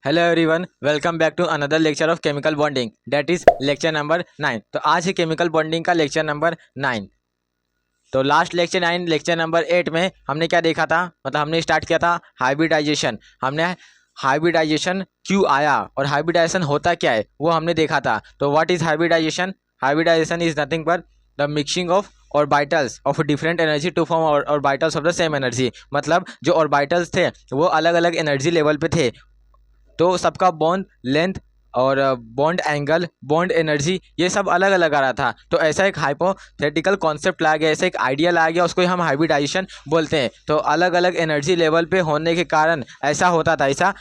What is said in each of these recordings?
Hello everyone, welcome back to another lecture of chemical bonding, that is lecture number 9। तो आज है chemical bonding का lecture number 9। तो last lecture 9 lecture number 8 में हमने क्या देखा था, मतलब हमने स्टार्ट किया था हाइब्रिडाइजेशन। हमने हाइब्रिडाइजेशन क्यों आया और हाइब्रिडाइजेशन होता क्या है वो हमने देखा था। तो what is hybridization? Hybridization is nothing but the mixing of orbitals of different energy to form orbitals of the same energy. मतलब जो ऑर्बिटल्स थे वो अलग अलग एनर्जी लेवल पे थे, तो सबका बॉन्ड लेंथ और बॉन्ड एंगल, बॉन्ड एनर्जी, ये सब अलग अलग आ रहा था। तो ऐसा एक हाइपोथेटिकल कॉन्सेप्ट लाया गया, ऐसा एक आइडिया लाया गया, उसको हम हाइब्रिडाइजेशन बोलते हैं। तो अलग अलग एनर्जी लेवल पे होने के कारण ऐसा होता था, ऐसा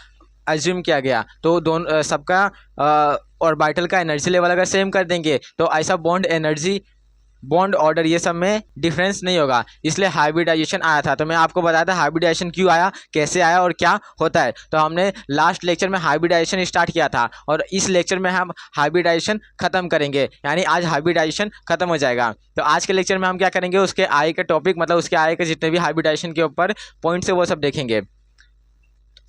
अज्यूम किया गया। तो दोनों सबका ऑर्बिटल का एनर्जी लेवल अगर सेम कर देंगे तो ऐसा बॉन्ड एनर्जी, बॉन्ड ऑर्डर, ये सब में डिफरेंस नहीं होगा, इसलिए हाइब्रिडाइजेशन आया था। तो मैं आपको बताया था हाइब्रिडाइजेशन क्यों आया, कैसे आया और क्या होता है। तो हमने लास्ट लेक्चर में हाइब्रिडाइजेशन स्टार्ट किया था और इस लेक्चर में हम हाइब्रिडाइजेशन खत्म करेंगे, यानी आज हाइब्रिडाइजेशन खत्म हो जाएगा। तो आज के लेक्चर में हम क्या करेंगे, उसके आगे के टॉपिक, मतलब उसके आगे के जितने भी हाइब्रिडाइजेशन के ऊपर पॉइंट्स है वो सब देखेंगे।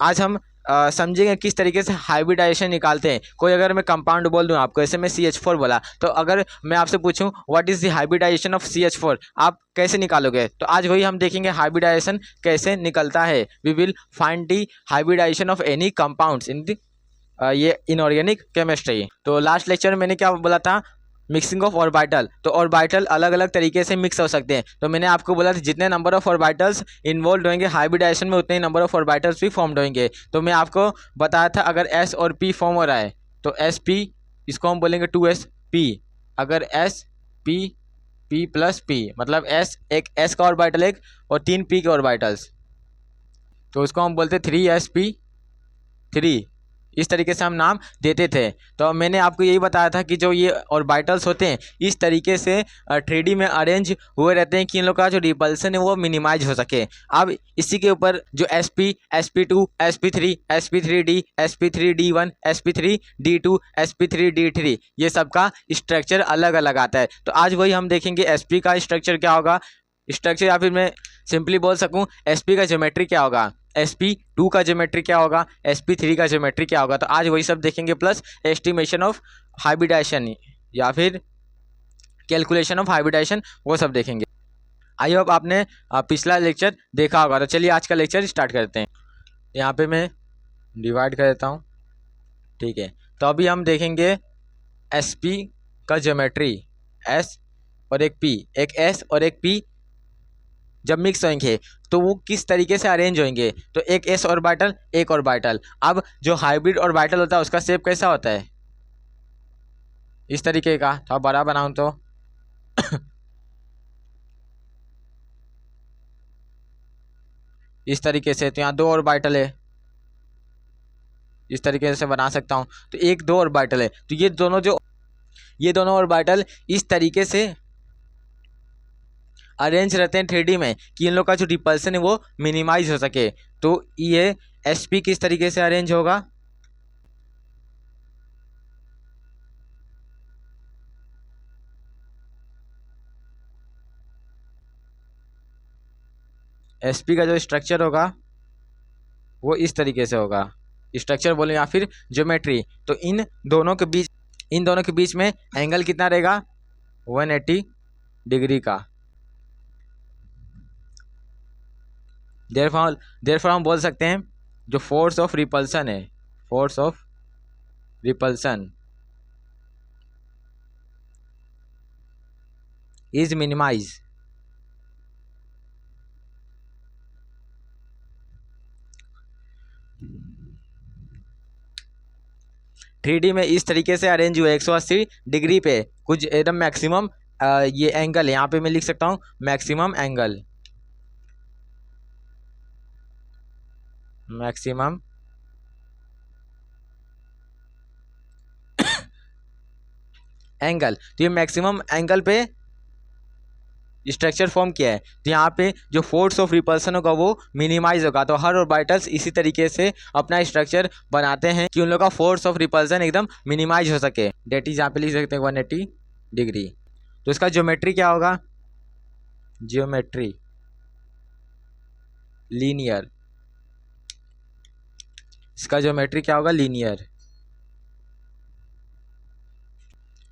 आज हम समझेंगे किस तरीके से हाइब्रिडाइजेशन निकालते हैं। कोई अगर मैं कंपाउंड बोल दूं आपको, जैसे मैं CH4 बोला, तो अगर मैं आपसे पूछूं what is the hybridization of CH4, आप कैसे निकालोगे? तो आज वही हम देखेंगे हाइब्रिडाइजेशन कैसे निकलता है। We will find the hybridization of any compounds in the ये इनऑर्गेनिक केमिस्ट्री। तो लास्ट लेक्चर में मैंने क्या बोला था, मिक्सिंग ऑफ ऑर्बिटल। तो ऑर्बिटल अलग अलग तरीके से मिक्स हो सकते हैं। तो मैंने आपको बोला था जितने नंबर ऑफ ऑर्बिटल्स इन्वॉल्व होंगे हाइब्रिडाइजेशन में, उतने ही नंबर ऑफ ऑर्बिटल्स भी फॉर्म्ड होंगे। तो मैं आपको बताया था अगर S और P फॉर्म हो रहा है तो SP, इसको हम बोलेंगे 2SP। अगर SP P प्लस P, मतलब S, एक S का ऑर्बिटल एक और 3 P के ऑर्बिटल्स, तो उसको हम बोलते 3SP3। इस तरीके से हम नाम देते थे। तो मैंने आपको यही बताया था कि जो ये ऑर्बिटल्स होते हैं इस तरीके से 3D में अरेंज हुए रहते हैं कि इन लोग का जो रिपल्सन है वो मिनिमाइज हो सके। अब इसी के ऊपर जो SP, SP2, SP3, SP3D, SP3D1, SP3D2, SP3D3, ये सब का स्ट्रक्चर अलग अलग आता है। तो आज वही हम देखेंगे SP का स्ट्रक्चर क्या होगा, स्ट्रक्चर, या फिर मैं सिंपली बोल सकूं SP का ज्योमेट्री क्या होगा, SP2 का ज्योमेट्री क्या होगा, SP3 का ज्योमेट्री क्या होगा। तो आज वही सब देखेंगे, प्लस एस्टिमेशन ऑफ हाइब्रिडाइजेशन या फिर कैलकुलेशन ऑफ हाइब्रिडाइजेशन, वो सब देखेंगे। आई होप आपने पिछला लेक्चर देखा होगा। तो चलिए आज का लेक्चर स्टार्ट करते हैं। यहाँ पे मैं डिवाइड कर देता हूँ, ठीक है। तो अभी हम देखेंगे SP का ज्योमेट्री, S और एक P, एक S और एक P जब मिक्स होंगे तो वो किस तरीके से अरेंज होंगे। तो एक S ऑर्बिटल, एक ऑर्बिटल। अब जो हाइब्रिड ऑर्बिटल होता है उसका शेप कैसा होता है, इस तरीके का। तो अब बड़ा बनाऊं तो इस तरीके से। तो यहाँ 2 ऑर्बिटल है, इस तरीके से बना सकता हूँ। तो एक 2 ऑर्बिटल है, तो ये दोनों ऑर्बिटल इस तरीके से अरेंज रहते हैं 3D में कि इन लोग का जो रिपल्सन है वो मिनिमाइज हो सके। तो ये SP किस तरीके से अरेंज होगा, SP का जो स्ट्रक्चर होगा वो इस तरीके से होगा, स्ट्रक्चर बोले या फिर ज्योमेट्री। तो इन दोनों के बीच में एंगल कितना रहेगा, 180 डिग्री का। देयरफॉर हम बोल सकते हैं जो फोर्स ऑफ रिपल्सन है, force of repulsion is minimize. Three D में इस तरीके से अरेंज हुआ 180 डिग्री पे, कुछ एकदम मैक्सिमम ये एंगल, यहाँ पे मैं लिख सकता हूँ मैक्सिमम एंगल, मैक्सिमम एंगल। तो ये मैक्सिमम एंगल पे स्ट्रक्चर फॉर्म किया है। तो यहाँ पे जो फोर्स ऑफ रिपल्सन होगा वो मिनिमाइज होगा। तो हर ऑर्बिटल्स इसी तरीके से अपना स्ट्रक्चर बनाते हैं कि उन लोग का फोर्स ऑफ रिपल्सन एकदम मिनिमाइज हो सके। डेट इज यहाँ पे लिख सकते हैं 180 डिग्री। तो इसका ज्योमेट्री क्या होगा, ज्योमेट्री लीनियर। इसका ज्योमेट्री क्या होगा, लीनियर।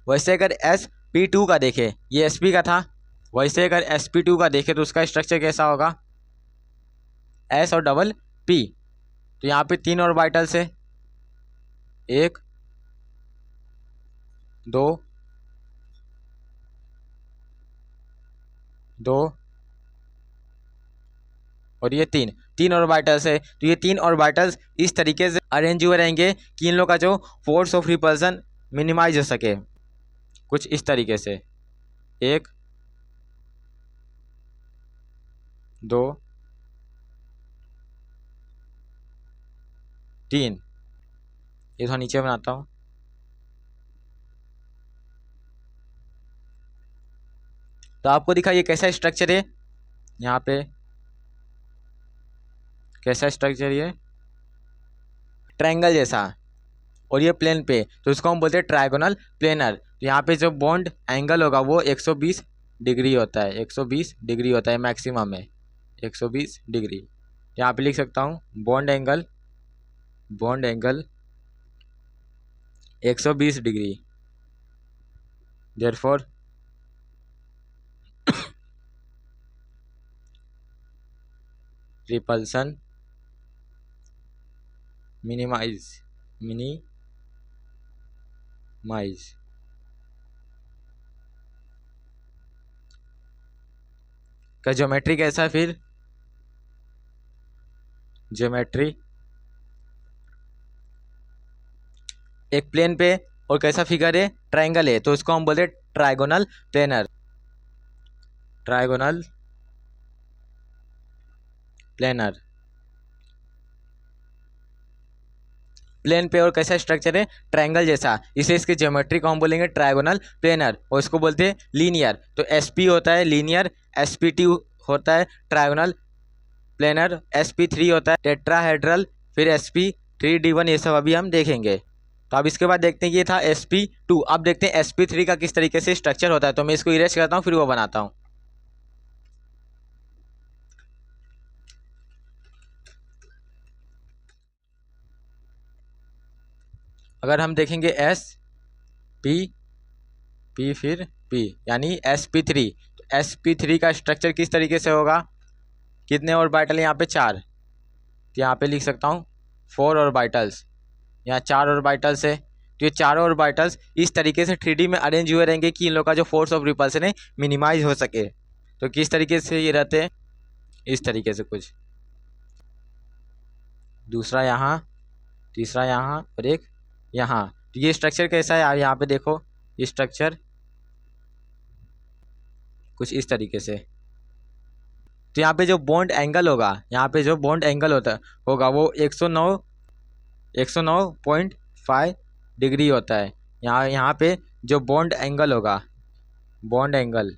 वैसे अगर sp2 का देखें, ये sp का था, वैसे अगर sp2 का देखें तो उसका स्ट्रक्चर कैसा होगा, s और डबल p। तो यहाँ पे 3 ऑर्बिटल्स है, 1 2 2 और ये 3 ऑर्बिटल्स है। तो ये 3 ऑर्बिटल्स इस तरीके से अरेंज हुए रहेंगे कि इन लोग का जो फोर्स ऑफ रिपल्सन मिनिमाइज हो सके, कुछ इस तरीके से, 1 2 3। ये थोड़ा नीचे बनाता हूँ। तो आपको दिखा ये कैसा स्ट्रक्चर है, यहाँ पे कैसा स्ट्रक्चर, ये ट्रायंगल जैसा, और ये प्लेन पे, तो इसको हम बोलते हैं ट्रायगोनल प्लेनर। तो यहाँ पे जो बॉन्ड एंगल होगा वो 120 डिग्री होता है, 120 डिग्री होता है मैक्सिमम है, 120 डिग्री। यहाँ पे लिख सकता हूँ bond angle 120 degree, therefore repulsion minimize का ज्योमेट्री कैसा है, फिर ज्योमेट्री एक प्लेन पे और कैसा फिगर है, ट्रायंगल है, तो इसको हम बोलते हैं trigonal planar, trigonal planar. Plane पे और कैसा स्ट्रक्चर है, ट्रायंगल जैसा, इसे इसके ज्योमेट्री को हम बोलेंगे ट्रायगोनल प्लेनर, और इसको बोलते हैं लीनियर। तो sp होता है लीनियर, sp2 होता है ट्रायगोनल प्लेनर, sp3 होता है टेट्राहेड्रल, फिर sp3d1, ये सब अभी हम देखेंगे। तो अब इसके बाद देखते हैं कि ये था sp2। अब देखते हैं sp3 का किस तरीके से स्ट्रक्चर होता है। तो मैं इसको इरेज करता हूँ, फिर वो बनाता हूँ। अगर हम देखेंगे s p फिर p यानी sp3, तो sp3 का स्ट्रक्चर किस तरीके से होगा, कितने ऑर्बिटल है यहाँ पे, 4। तो यहाँ पे लिख सकता हूँ 4 ऑर्बिटल्स, यहाँ 4 ऑर्बिटल्स है। तो ये चारों ऑर्बिटल्स इस तरीके से 3D में अरेंज हुए रहेंगे कि इन लोग का जो फोर्स ऑफ रिपल्सन है मिनिमाइज हो सके। तो किस तरीके से ये रहते हैं, इस तरीके से कुछ, दूसरा यहाँ, तीसरा यहाँ और एक यहाँ। तो ये स्ट्रक्चर कैसा है, आप यहाँ पे देखो, ये स्ट्रक्चर कुछ इस तरीके से। तो यहाँ पे जो बॉन्ड एंगल होगा, यहाँ पे जो बॉन्ड एंगल होगा वो 109.5 डिग्री होता है। यहाँ पे जो बॉन्ड एंगल होगा, बॉन्ड एंगल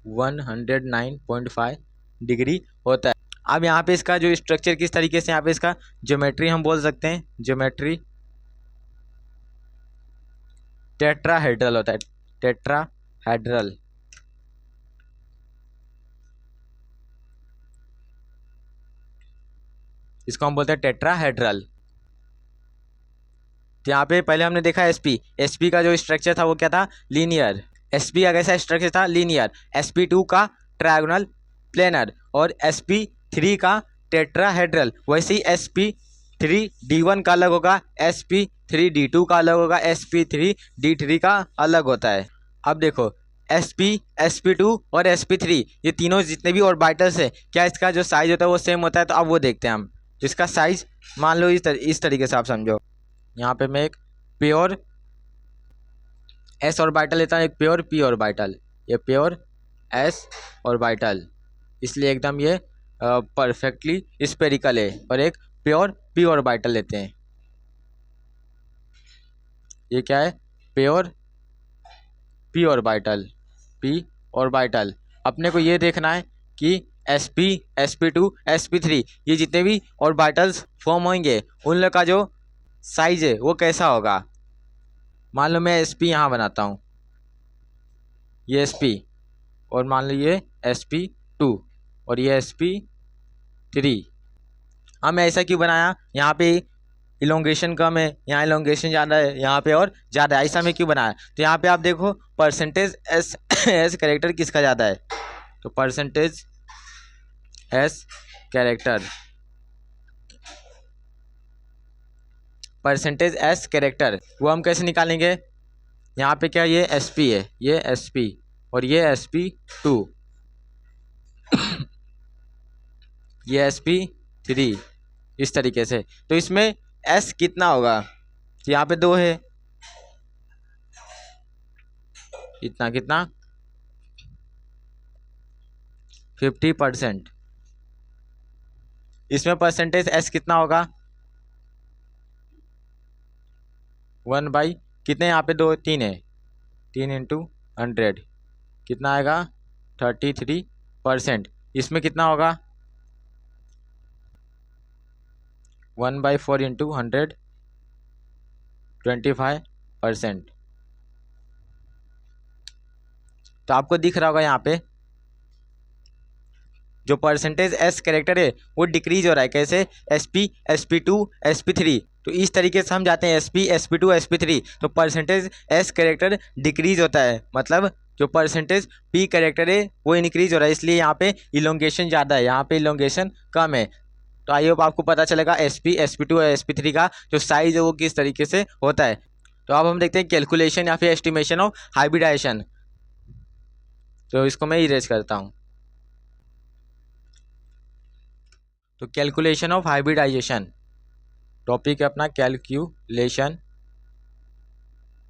109.5 डिग्री होता है। अब यहाँ पे इसका जो स्ट्रक्चर किस तरीके से, यहाँ पे इसका ज्योमेट्री हम बोल सकते हैं, ज्योमेट्री टेट्राहेड्रल होता है, टेट्राहेड्रल। इसको हम बोलते हैं टेट्राहेड्रल। तो यहाँ पे पहले हमने देखा sp का जो स्ट्रक्चर था वो क्या था, लीनियर। sp का कैसा स्ट्रक्चर था, लीनियर। sp2 का ट्रायगोनल प्लेनर और sp3 का टेट्राहेड्रल। वैसे ही sp3d1 का अलग होगा, sp3d2 का अलग होगा, sp3d3 का अलग होता है। अब देखो sp2 और sp3 ये तीनों जितने भी ऑर्बिटल्स है, क्या इसका जो साइज होता है वो सेम होता है। तो अब वो देखते हैं हम। जिसका साइज मान लो इस तरीके से आप समझो, यहाँ पे मैं एक प्योर s ऑर्बिटल लेता हूँ, एक प्योर p ऑर्बिटल, ये प्योर s ऑर्बिटल, इसलिए एकदम ये परफेक्टली स्फेरिकल है। और एक प्योर p ऑर्बिटल लेते हैं, ये क्या है, pure p orbital, p orbital. अपने को ये देखना है कि sp sp2 sp3 ये जितने भी ऑर्बिटल्स फॉर्म होंगे उन लोग का जो साइज है वो कैसा होगा। मान लो मैं sp यहाँ बनाता हूँ, ये sp, और मान लो ये sp2 और ये sp3 3। अब मैं ऐसा क्यों बनाया, यहाँ पे इलोंगेशन कम है, यहाँ इलोंगेशन ज़्यादा है, यहाँ पे और ज़्यादा है, ऐसा मैं क्यों बनाया। तो यहाँ पे आप देखो परसेंटेज एस एस कैरेक्टर किसका ज़्यादा है, तो percentage S character, percentage S character वो हम कैसे निकालेंगे। यहाँ पे क्या, ये एस पी है, ये एस पी और ये एस पी 2, ये एस पी 3, इस तरीके से। तो इसमें एस कितना होगा, तो यहाँ पे 2 है, इतना कितना 50%। इसमें परसेंटेज एस कितना होगा 1 बाई कितने, यहाँ पे 2 3 है, 3 इंटू 100 कितना आएगा 33%। इसमें कितना होगा 1 बाई 4 इंटू 100 25%। तो आपको दिख रहा होगा यहाँ पे जो परसेंटेज एस कैरेक्टर है वो डिक्रीज हो रहा है, कैसे, SP SP2 SP3। तो इस तरीके से हम जाते हैं SP SP2 SP3, तो परसेंटेज एस कैरेक्टर डिक्रीज होता है, मतलब जो परसेंटेज P कैरेक्टर है वो इंक्रीज हो रहा है, इसलिए यहाँ पे इलोंगेशन ज़्यादा है, यहाँ पे इलोंगेशन कम है। तो आई होप आपको पता चलेगा SP SP2 और SP3 का जो साइज है वो किस तरीके से होता है। तो अब हम देखते हैं कैलकुलेशन या फिर एस्टिमेशन ऑफ हाइब्रिडाइजेशन। तो इसको मैं इरेज करता हूँ। तो कैलकुलेशन ऑफ हाइब्रिडाइजेशन टॉपिक है अपना, कैलकुलेशन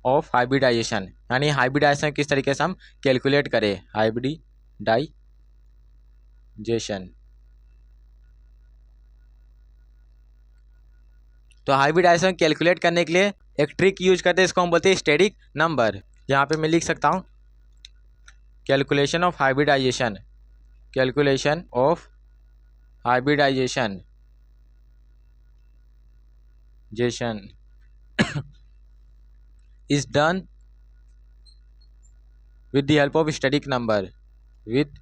ऑफ हाइब्रिडाइजेशन, यानी हाइब्रिडाइजेशन किस तरीके से हम कैलकुलेट करें, हाइब्रिडाइजेशन। तो हाइब्रिडाइजेशन कैलकुलेट करने के लिए एक ट्रिक यूज करते हैं, इसको हम बोलते हैं स्टेरिक नंबर। यहाँ पे मैं लिख सकता हूँ calculation of hybridization, calculation of hybridization is done with the help of static number, with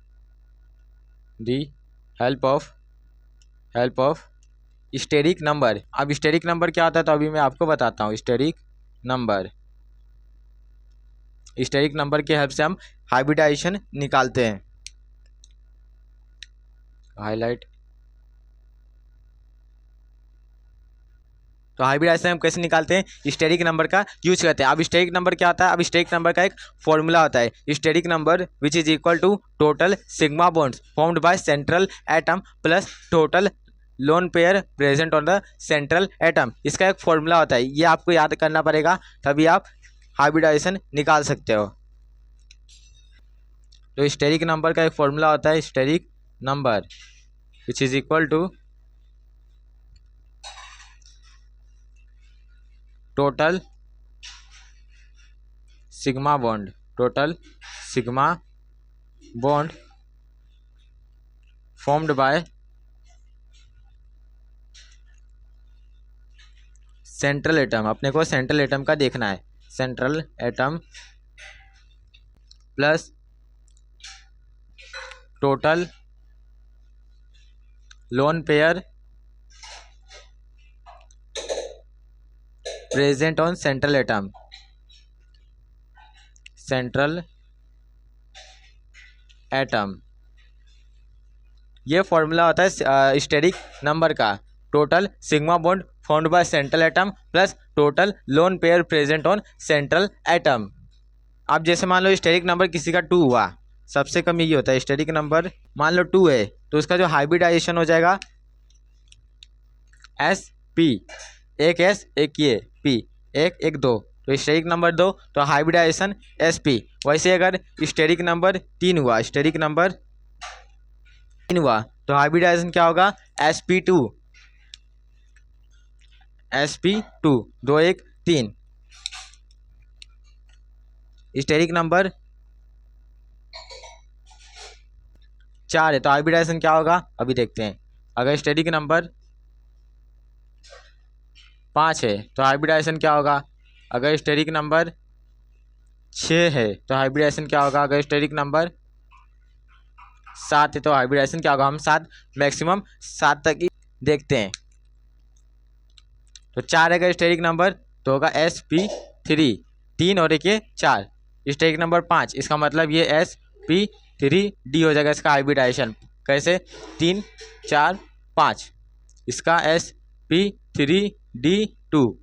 the help of steric number. अब स्टेरिक नंबर क्या होता है तो अभी मैं आपको बताता हूँ। स्टेरिक नंबर की हेल्प से हम हाइब्रिडाइजेशन निकालते हैं। हाईलाइट। तो हाइब्रिडाइजेशन हम कैसे निकालते हैं, स्टेरिक नंबर का यूज करते हैं। अब स्टेरिक नंबर क्या होता है, अब स्टेरिक नंबर का एक फॉर्मूला होता है, steric number which is equal to total sigma bonds formed by central atom plus total lone pair present on the central atom. इसका एक फॉर्मूला होता है, ये आपको याद करना पड़ेगा, तभी आप हाइब्रिडाइजेशन निकाल सकते हो। तो स्टेरिक नंबर का एक फॉर्मूला होता है, steric number which is equal to total sigma bond formed by central atom. अपने को सेंट्रल एटम का देखना है, central atom plus total lone pair present on central atom. ये फॉर्मूला होता है स्टेरिक नंबर का, total sigma bond formed by central atom plus total lone pair present on central atom. अब जैसे मान लो स्टेरिक नंबर किसी का 2 हुआ, सबसे कम ये होता है, स्टेरिक नंबर मान लो 2 है, तो उसका जो हाइब्रिडाइजेशन हो जाएगा SP, एक S एक ये P, एक 2, तो स्टेरिक नंबर 2 तो हाइब्रिडाइजेशन SP। वैसे अगर स्टेरिक नंबर 3 हुआ, तो हाइब्रिडाइजेशन क्या होगा SP2, 2 1 3। स्टेरिक नंबर 4 है तो हाइब्रिडाइजेशन क्या होगा अभी देखते हैं। अगर स्टेरिक नंबर 5 है तो हाइब्रिडाइजेशन क्या होगा, अगर स्टेरिक नंबर 6 है तो हाइब्रिडाइजेशन क्या होगा, अगर स्टेरिक नंबर 7 है तो हाइब्रिडाइजेशन क्या होगा, हम 7 मैक्सिमम 7 तक ही देखते हैं। तो 4 अगर स्टेरिक नंबर तो होगा sp3, 3 और एक ये 4 स्टेरिक नंबर 5, इसका मतलब ये sp3d हो जाएगा इसका हाइब्रिडाइजेशन। कैसे, 3 4 5, इसका sp3d2।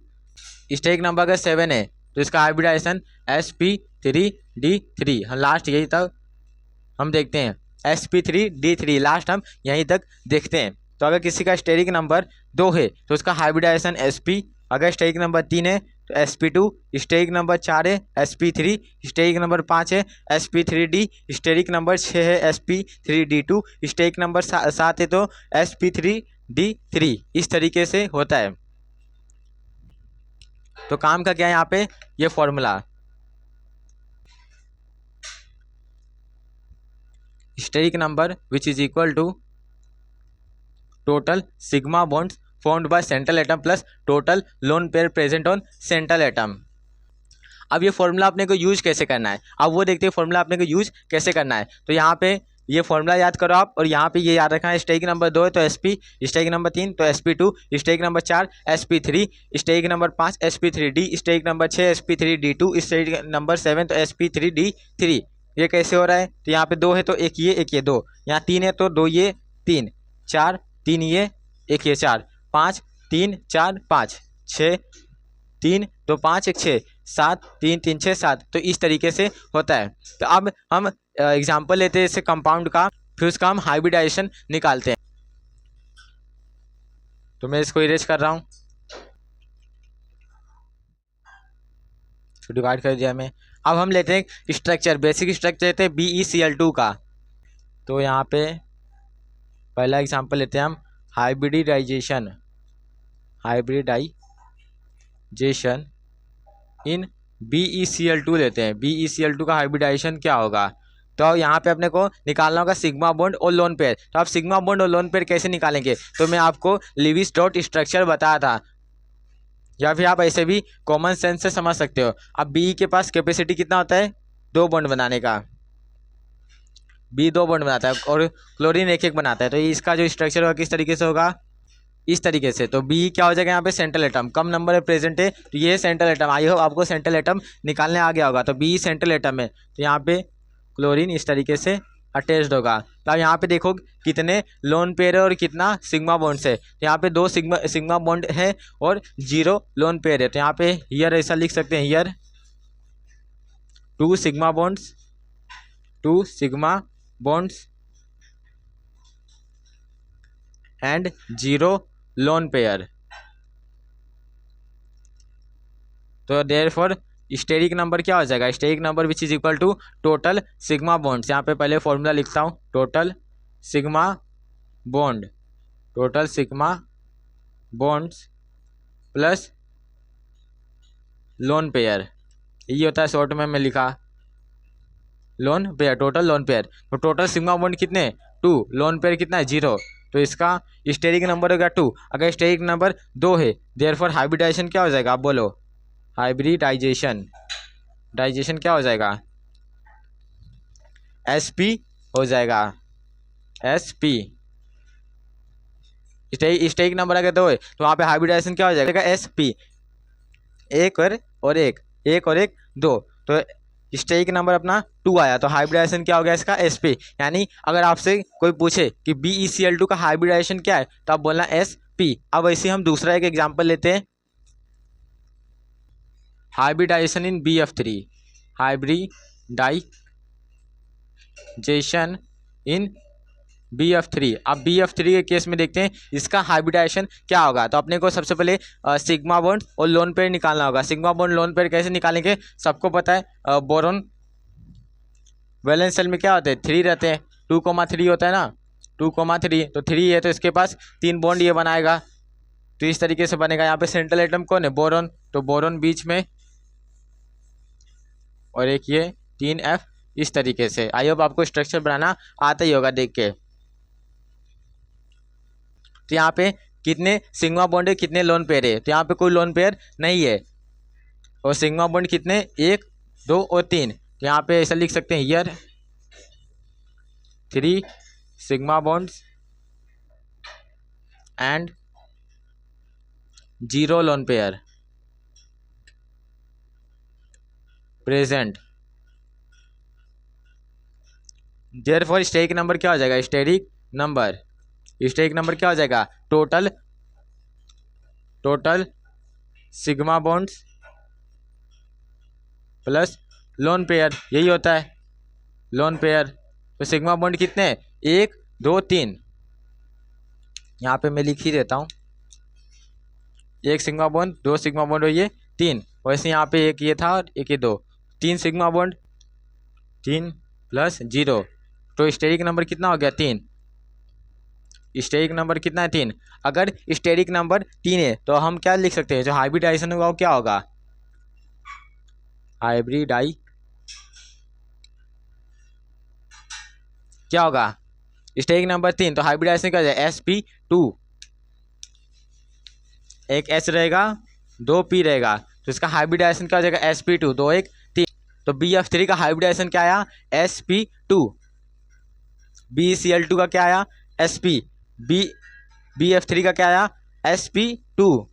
स्टेरिक नंबर अगर 7 है तो इसका हाइब्रिडाइजेशन sp3d3। हम लास्ट यही तक हम देखते हैं, sp3d3 लास्ट हम यहीं तक देखते हैं। तो अगर किसी का स्टेरिक नंबर 2 है तो उसका हाइब्रिडाइजेशन sp, अगर स्टेरिक नंबर 3 है तो sp2, स्टेरिक नंबर 4 है sp3, स्टेरिक नंबर 5 है sp3d, स्टेरिक नंबर 6 है sp3d2, स्टेरिक नंबर 7 है तो sp3d3। इस तरीके से होता है। तो काम का क्या है यहाँ पे, ये formula steric number which is equal to total sigma bonds formed by central atom plus total lone pair present on central atom. अब ये फॉर्मूला अपने को यूज कैसे करना है, अब वो देखते हैं फॉर्मूला अपने को यूज कैसे करना है। तो यहाँ पे ये फॉर्मूला याद करो आप, और यहाँ पे ये याद रखना है, स्टेरिक नंबर 2 है तो sp, स्टेरिक नंबर 3 तो sp2, steric number 4 sp3, steric number 5 sp3d, steric number 6 sp3d2, steric number 7 तो sp3d3। ये कैसे हो रहा है, तो यहाँ पे 2 है तो एक ये 2, यहाँ 3 है तो 2 ये 3, 4 3 ये 1 ये 4, 5 3 4 5, 6 3 2 5 1 6, 7 3 3 6 7। तो इस तरीके से होता है। तो अब हम एग्जाम्पल लेते हैं इससे कंपाउंड का, फिर उसका हम हाइब्रिडाइजेशन निकालते हैं। तो मैं इसको इरेज कर रहा हूँ, तो डिवाइड कर दिया मैं। अब हम लेते हैं स्ट्रक्चर, बेसिक स्ट्रक्चर लेते हैं BeCl2 का। तो यहाँ पे पहला एग्जाम्पल लेते हैं हम हाइब्रिडाइजेशन इन BeCl2 लेते हैं। BeCl2 का हाइब्रिडाइजेशन क्या होगा, तो यहाँ पे अपने को निकालना होगा सिग्मा बॉन्ड और लोन पेयर। तो आप सिग्मा बॉन्ड और लोन पेयर कैसे निकालेंगे, तो मैं आपको लिविस डॉट स्ट्रक्चर बताया था, या फिर आप ऐसे भी कॉमन सेंस से समझ सकते हो। अब बी के पास कैपेसिटी कितना होता है, 2 बॉन्ड बनाने का, बी 2 बॉन्ड बनाता है और क्लोरीन 1 1 बनाता है। तो इसका जो स्ट्रक्चर होगा किस तरीके से होगा, इस तरीके से। तो बी क्या हो जाएगा, यहाँ पे सेंट्रल एटम कम नंबर है प्रेजेंट है, तो ये सेंट्रल एटम, आई होप आपको सेंट्रल एटम निकालने आ गया होगा। तो बी सेंट्रल एटम है, तो यहाँ पे क्लोरीन इस तरीके से अटैच्ड होगा। तो यहाँ पे देखो कितने लोन पेयर है और कितना सिग्मा बॉन्ड्स है। तो यहाँ पे 2 सिग्मा बॉन्ड है और 0 लोन पेयर है। तो यहाँ पे हियर ऐसा लिख सकते हैं, here 2 sigma bonds and 0 lone pair. तो देयरफॉर स्टेरिक नंबर क्या हो जाएगा, steric number which is equal to total sigma bonds. यहाँ पे पहले फॉर्मूला लिखता हूँ, total sigma bonds plus lone pair, ये होता है शॉर्ट में मैं लिखा lone pair, total lone pair. तो टोटल सिग्मा बॉन्ड कितने 2, लोन पेयर कितना है 0, तो इसका स्टेरिक नंबर होगा 2। अगर स्टेरिक नंबर 2 है देयरफॉर हाइब्रिडाइजेशन क्या हो जाएगा, आप बोलो, हाइब्रिडाइजेशन क्या हो जाएगा, sp हो जाएगा, sp। स्टेरिक नंबर अगर 2 है तो वहाँ पे हाइब्रिडाइजेशन क्या हो जाएगा, sp, 1 और 1 2। तो स्टेरिक नंबर अपना 2 आया, तो हाइब्रिडाइजेशन क्या हो गया इसका, sp। यानी अगर आपसे कोई पूछे कि BeCl2 का हाइब्रिडाइजेशन क्या है तो आप बोलना sp। अब ऐसे हम दूसरा एक एग्जांपल लेते हैं, हाइब्रिडाइजेशन इन BF3, हाइब्रिडाइजेशन इन BF3। अब BF3 के केस में देखते हैं इसका हाइब्रिडाइजेशन क्या होगा। तो अपने को सबसे पहले सिग्मा बॉन्ड और लोन पेयर निकालना होगा। सिग्मा बॉन्ड लोन पेयर कैसे निकालेंगे, सबको पता है, बोरॉन वैलेंस शेल में क्या होते हैं, 3 रहते हैं, 2,3 होता है ना, 2,3, तो 3 है तो इसके पास 3 बॉन्ड ये बनाएगा, तो इस तरीके से बनेगा। यहाँ पे सेंट्रल एटम कौन है, बोरॉन, तो बोरॉन बीच में और एक ये 3F, इस तरीके से। आई होप आपको स्ट्रक्चर बनाना आता ही होगा देख के। तो यहाँ पे कितने सिग्मा बॉन्ड है, कितने लोन पेयर है, तो यहाँ पे कोई लोन पेयर नहीं है, और सिग्मा बॉन्ड कितने 1 2 और 3। तो यहाँ पे ऐसा लिख सकते हैं, here 3 sigma bonds and 0 lone pair present. Therefore steric number क्या हो जाएगा? स्टेरिक नंबर क्या हो जाएगा? Total sigma bonds plus lone pair, यही होता है लोन पेयर। तो सिग्मा बॉन्ड कितने हैं? 1 2 3, यहाँ पे मैं लिख ही देता हूँ। 1 सिग्मा बॉन्ड, 2 सिग्मा बॉन्ड और ये 3, वैसे यहाँ पे एक ये था और एक ये 2, 3 सिग्मा बॉन्ड, 3 प्लस 0। तो स्टेरिक नंबर कितना हो गया? 3। स्टेरिक नंबर कितना है? 3। अगर स्टेरिक नंबर 3 है तो हम क्या लिख सकते हैं? जो हाइब्रिडाइजेशन होगा वो क्या होगा? क्या होगा? स्टेरिक नंबर 3 तो हाइब्रिडाइजेशन क्या हो जाएगा? sp2, एक S रहेगा 2 P रहेगा, तो इसका हाइब्रिडाइजेशन क्या हो जाएगा? sp2, 2 1 3। तो BF3 का हाइब्रिडाइजेशन क्या आया? sp2। BeCl2 का क्या आया? sp। BF3 का क्या आया? sp2।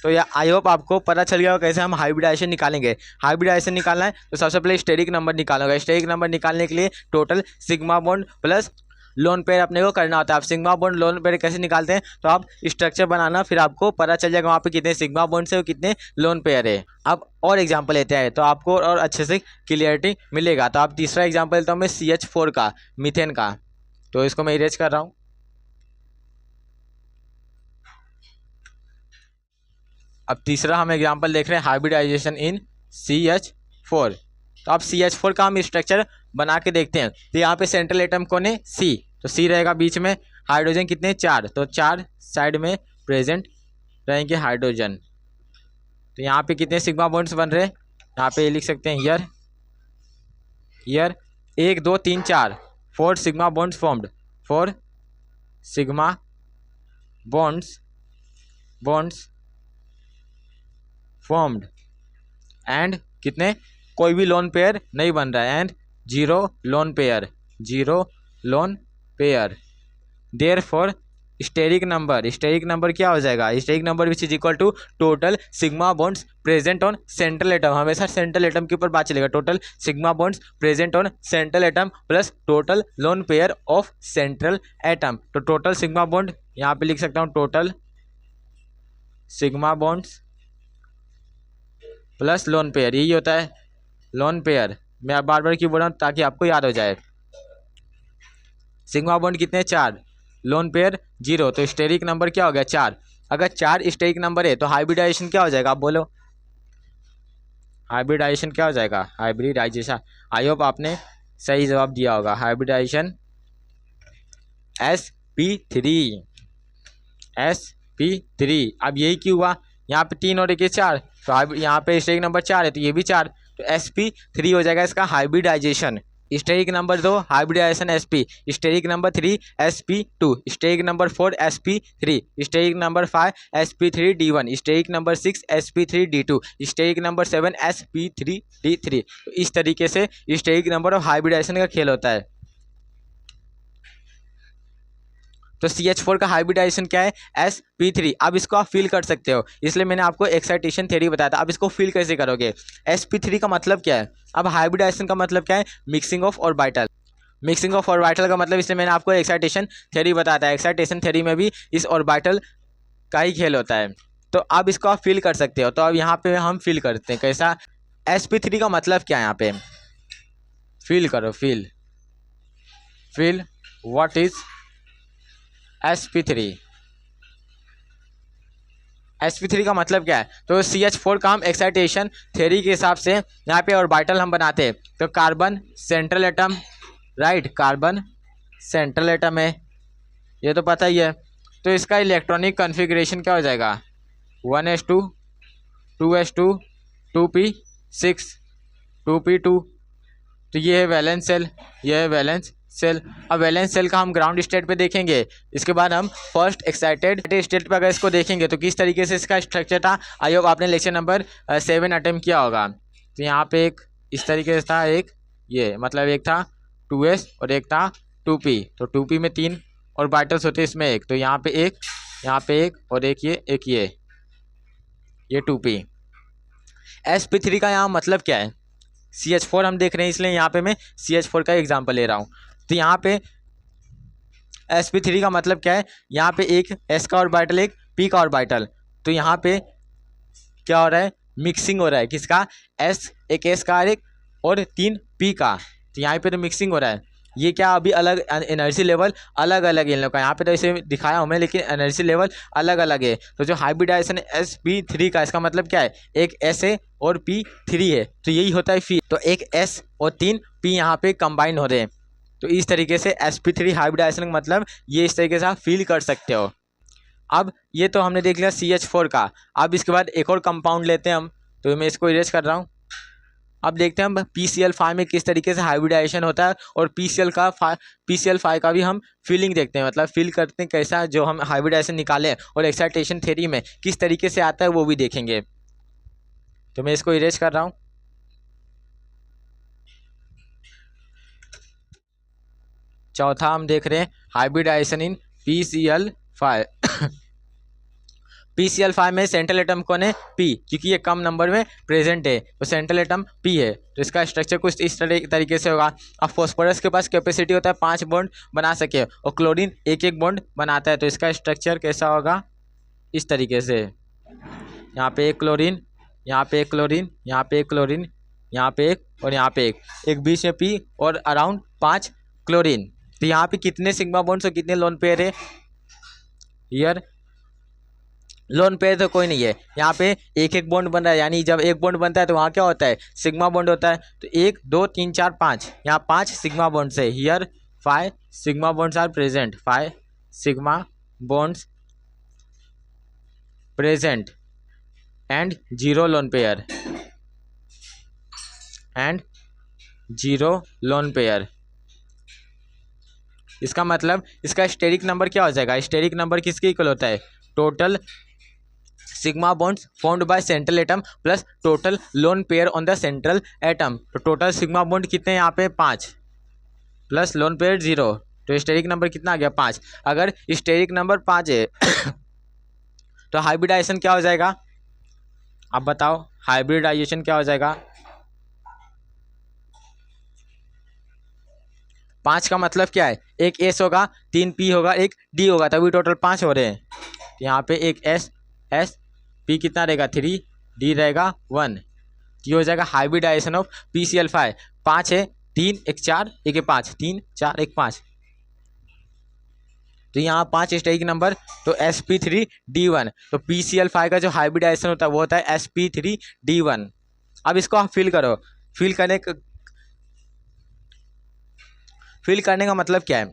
तो यह आई होप आपको पता चल गया कैसे हम हाइब्रिडाइजेशन निकालेंगे। हाइब्रिडाइजेशन निकालना है तो सबसे पहले स्टेरिक नंबर निकालोगे। स्टेरिक नंबर निकालने के लिए total sigma bond plus lone pair अपने को करना होता है। आप सिग्मा बॉन्ड लोन पेयर कैसे निकालते हैं? तो आप स्ट्रक्चर बनाना, फिर आपको पता चल जाएगा वहाँ पे कितने सिग्मा बॉन्ड है और कितने लोन पेयर है। अब और एग्जांपल लेते हैं तो आपको और अच्छे से क्लियरिटी मिलेगा। तो आप तीसरा एग्जांपल लेता हूँ मैं CH4 का, मीथेन का। तो इसको मैं इरेज कर रहा हूँ। अब तीसरा हम एग्जांपल देख रहे हैं हाइब्रिडाइजेशन इन CH4। तो अब CH4 का हम स्ट्रक्चर बना के देखते हैं। तो यहाँ पे सेंट्रल एटम कौन है? C, तो C रहेगा बीच में। हाइड्रोजन कितने? 4, तो 4 साइड में प्रेजेंट रहेंगे हाइड्रोजन। तो यहाँ पे कितने सिग्मा बॉन्ड्स बन रहे हैं? यहाँ पे लिख सकते हैं here 1 2 3 4, 4 sigma bonds formed, 4 sigma bonds formed and कितने? कोई भी लोन पेयर नहीं बन रहा है and 0 lone pair. Therefore steric number क्या हो जाएगा? Steric number which is equal to total sigma bonds present on central atom. हमेशा सेंट्रल एटम के ऊपर बात चलेगा। Total sigma bonds present on central atom plus total lone pair of central atom. तो total sigma bond यहाँ पे लिख सकता हूँ, total sigma bonds plus lone pair, यही होता है लोन पेयर। मैं बार बार क्यों बोल रहा हूँ? ताकि आपको याद हो जाए। सिग्मा बॉन्ड कितने? 4, लोन पेयर 0, तो स्टेरिक नंबर क्या हो गया? 4। अगर 4 स्टेरिक नंबर है तो हाइब्रिडाइजेशन क्या हो जाएगा? आप बोलो, हाइब्रिडाइजेशन क्या हो जाएगा? हाइब्रिडाइजेशन, आई होप आपने सही जवाब दिया होगा। Hybridisation sp3। अब यही क्यों हुआ? यहाँ पे 3 और 1 4, तो यहाँ पे स्टेरिक नंबर 4 है तो ये भी 4, तो sp3 हो जाएगा इसका hybridization. Steric number 2 hybridization sp, steric number 3 sp2, steric number 4 sp3, steric number 5 sp3d1, steric number 6 sp3d2, steric number 7 sp3d3। तो इस तरीके से स्टेरिक नंबर और हाइब्रिडाइजेशन का खेल होता है। तो CH4 का हाइब्रिडाइजेशन क्या है? sp3। अब इसको आप फील कर सकते हो, इसलिए मैंने आपको एक्साइटेशन थ्योरी बताया था। अब इसको फील कैसे करोगे? sp3 का मतलब क्या है? अब हाइब्रिडाइजेशन का मतलब क्या है? Mixing of orbital. Mixing of orbital का मतलब, इसलिए मैंने आपको एक्साइटेशन थ्योरी बताया था। एक्साइटेशन थ्योरी में भी इस ऑर्बिटल का ही खेल होता है। तो अब इसको आप फील कर सकते हो। तो अब यहाँ पे हम फील करते हैं कैसा? sp3 का मतलब क्या है? यहाँ पे फील करो, फील व्हाट इज sp3 का मतलब क्या है? तो CH4 का हम एक्साइटेशन थ्योरी के हिसाब से यहाँ पे ऑर्बिटल हम बनाते हैं। तो carbon central atom, right, carbon central atom है, ये तो पता ही है। तो इसका इलेक्ट्रॉनिक कॉन्फ़िगरेशन क्या हो जाएगा? 1s2 2s2 2p6 2p2। तो ये है वैलेंस सेल, ये है वैलेंस सेल। अब वैलेंस सेल का हम ग्राउंड स्टेट पे देखेंगे। इसके बाद हम फर्स्ट एक्साइटेड स्टेट पे अगर इसको देखेंगे तो किस तरीके से इसका स्ट्रक्चर था, आई होप आपने लेक्चर नंबर 7 अटेम्प्ट किया होगा। तो यहाँ पे एक इस तरीके से था, एक ये मतलब एक था 2s और एक था 2p। तो 2p में 3 ऑर्बिटल्स होते हैं, इसमें एक, तो यहाँ पे एक, यहाँ पे एक और एक ये 2p। sp3 का यहाँ मतलब क्या है, CH4 हम देख रहे हैं, इसलिए यहाँ पे मैं CH4 का एग्जाम्पल ले रहा हूँ। तो यहाँ पे sp3 का मतलब क्या है, यहाँ पे एक s का ऑर्बिटल एक p का ऑर्बिटल, तो यहाँ पे क्या हो रहा है, मिक्सिंग हो रहा है, किसका, एक s का एक और 3 p का, तो यहाँ पे तो मिक्सिंग हो रहा है। ये क्या अभी अलग एनर्जी लेवल अलग अलग है इन लोग का, यहाँ पे तो इसे दिखाया हूँ मैं, लेकिन एनर्जी लेवल अलग अलग है। तो जो हाइब्रिडाइजेशन sp3 का, इसका मतलब क्या है, एक s है और p3 है, तो यही होता है फी, तो एक s और 3 p यहाँ पे कंबाइन हो रहे हैं। तो इस तरीके से sp3 हाइब्रिडाइजेशन का मतलब ये इस तरीके से आप फील कर सकते हो। अब ये तो हमने देख लिया CH4 का। अब इसके बाद एक और कंपाउंड लेते हैं हम, तो मैं इसको इरेज कर रहा हूँ। अब देखते हैं हम PCl5 में किस तरीके से हाइब्रिडाइजेशन होता है, और PCl5 का भी हम फीलिंग देखते हैं, मतलब फील करते हैं कैसा जो हम हाइब्रिडाइजेशन निकाले, और एक्साइटेशन थ्योरी में किस तरीके से आता है वो भी देखेंगे। तो मैं इसको इरेज कर रहा हूँ। चौथा हम देख रहे हैं हाइब्रिडाइजेशन इन PCl5। PCl5 में सेंट्रल एटम कौन है, P, क्योंकि ये कम नंबर में प्रेजेंट है, तो सेंट्रल एटम P है, तो इसका स्ट्रक्चर कुछ इस तरीके से होगा। अब फॉस्फोरस के पास कैपेसिटी होता है 5 बॉन्ड बना सके, और क्लोरीन एक एक बॉन्ड बनाता है, तो इसका स्ट्रक्चर कैसा होगा, इस तरीके से, यहाँ पे एक क्लोरीन, यहाँ पे एक क्लोरीन, यहाँ पे एक क्लोरीन, यहाँ पे एक और यहाँ पे एक बीच में P और अराउंड 5 क्लोरीन। तो यहाँ पे कितने सिग्मा बॉन्ड्स और कितने लोन पेयर है, हियर लोन पेयर तो कोई नहीं है, यहाँ पे एक एक बॉन्ड बन रहा है, यानी जब एक बॉन्ड बनता है तो वहाँ क्या होता है, सिग्मा बॉन्ड होता है। तो 1 2 3 4 5, यहाँ 5 सिग्मा बॉन्ड्स है, here 5 sigma bonds are present, 5 sigma bonds present and 0 lone pair, and 0 lone pair. इसका मतलब इसका स्टेरिक नंबर क्या हो जाएगा, स्टेरिक नंबर किसके इक्वल होता है, total sigma bonds formed by central atom plus total lone pair on the central atom. तो टोटल सिग्मा बॉन्ड कितने हैं यहाँ पे, 5 प्लस लोन पेयर 0, तो स्टेरिक नंबर कितना आ गया, 5। अगर स्टेरिक नंबर 5 है तो हाइब्रिडाइजेशन क्या हो जाएगा, आप बताओ हाइब्रिडाइजेशन क्या हो जाएगा। 5 का मतलब क्या है, एक S होगा, 3 P होगा, एक D होगा, तभी टोटल 5 हो रहे हैं। यहाँ पे एक S P कितना रहेगा, 3, D रहेगा 1, ये हो जाएगा हाइब्रिडाइजेशन ऑफ PCl5। 5 है, 3 1 4 1 5, 3 4 1 5, तो यहाँ 5 स्टेरिक नंबर, तो sp3d1। तो PCl5 का जो हाइब्रिडाइजेशन होता है वो होता है sp3d1। अब इसको आप फिल करो, फिल करने का मतलब क्या है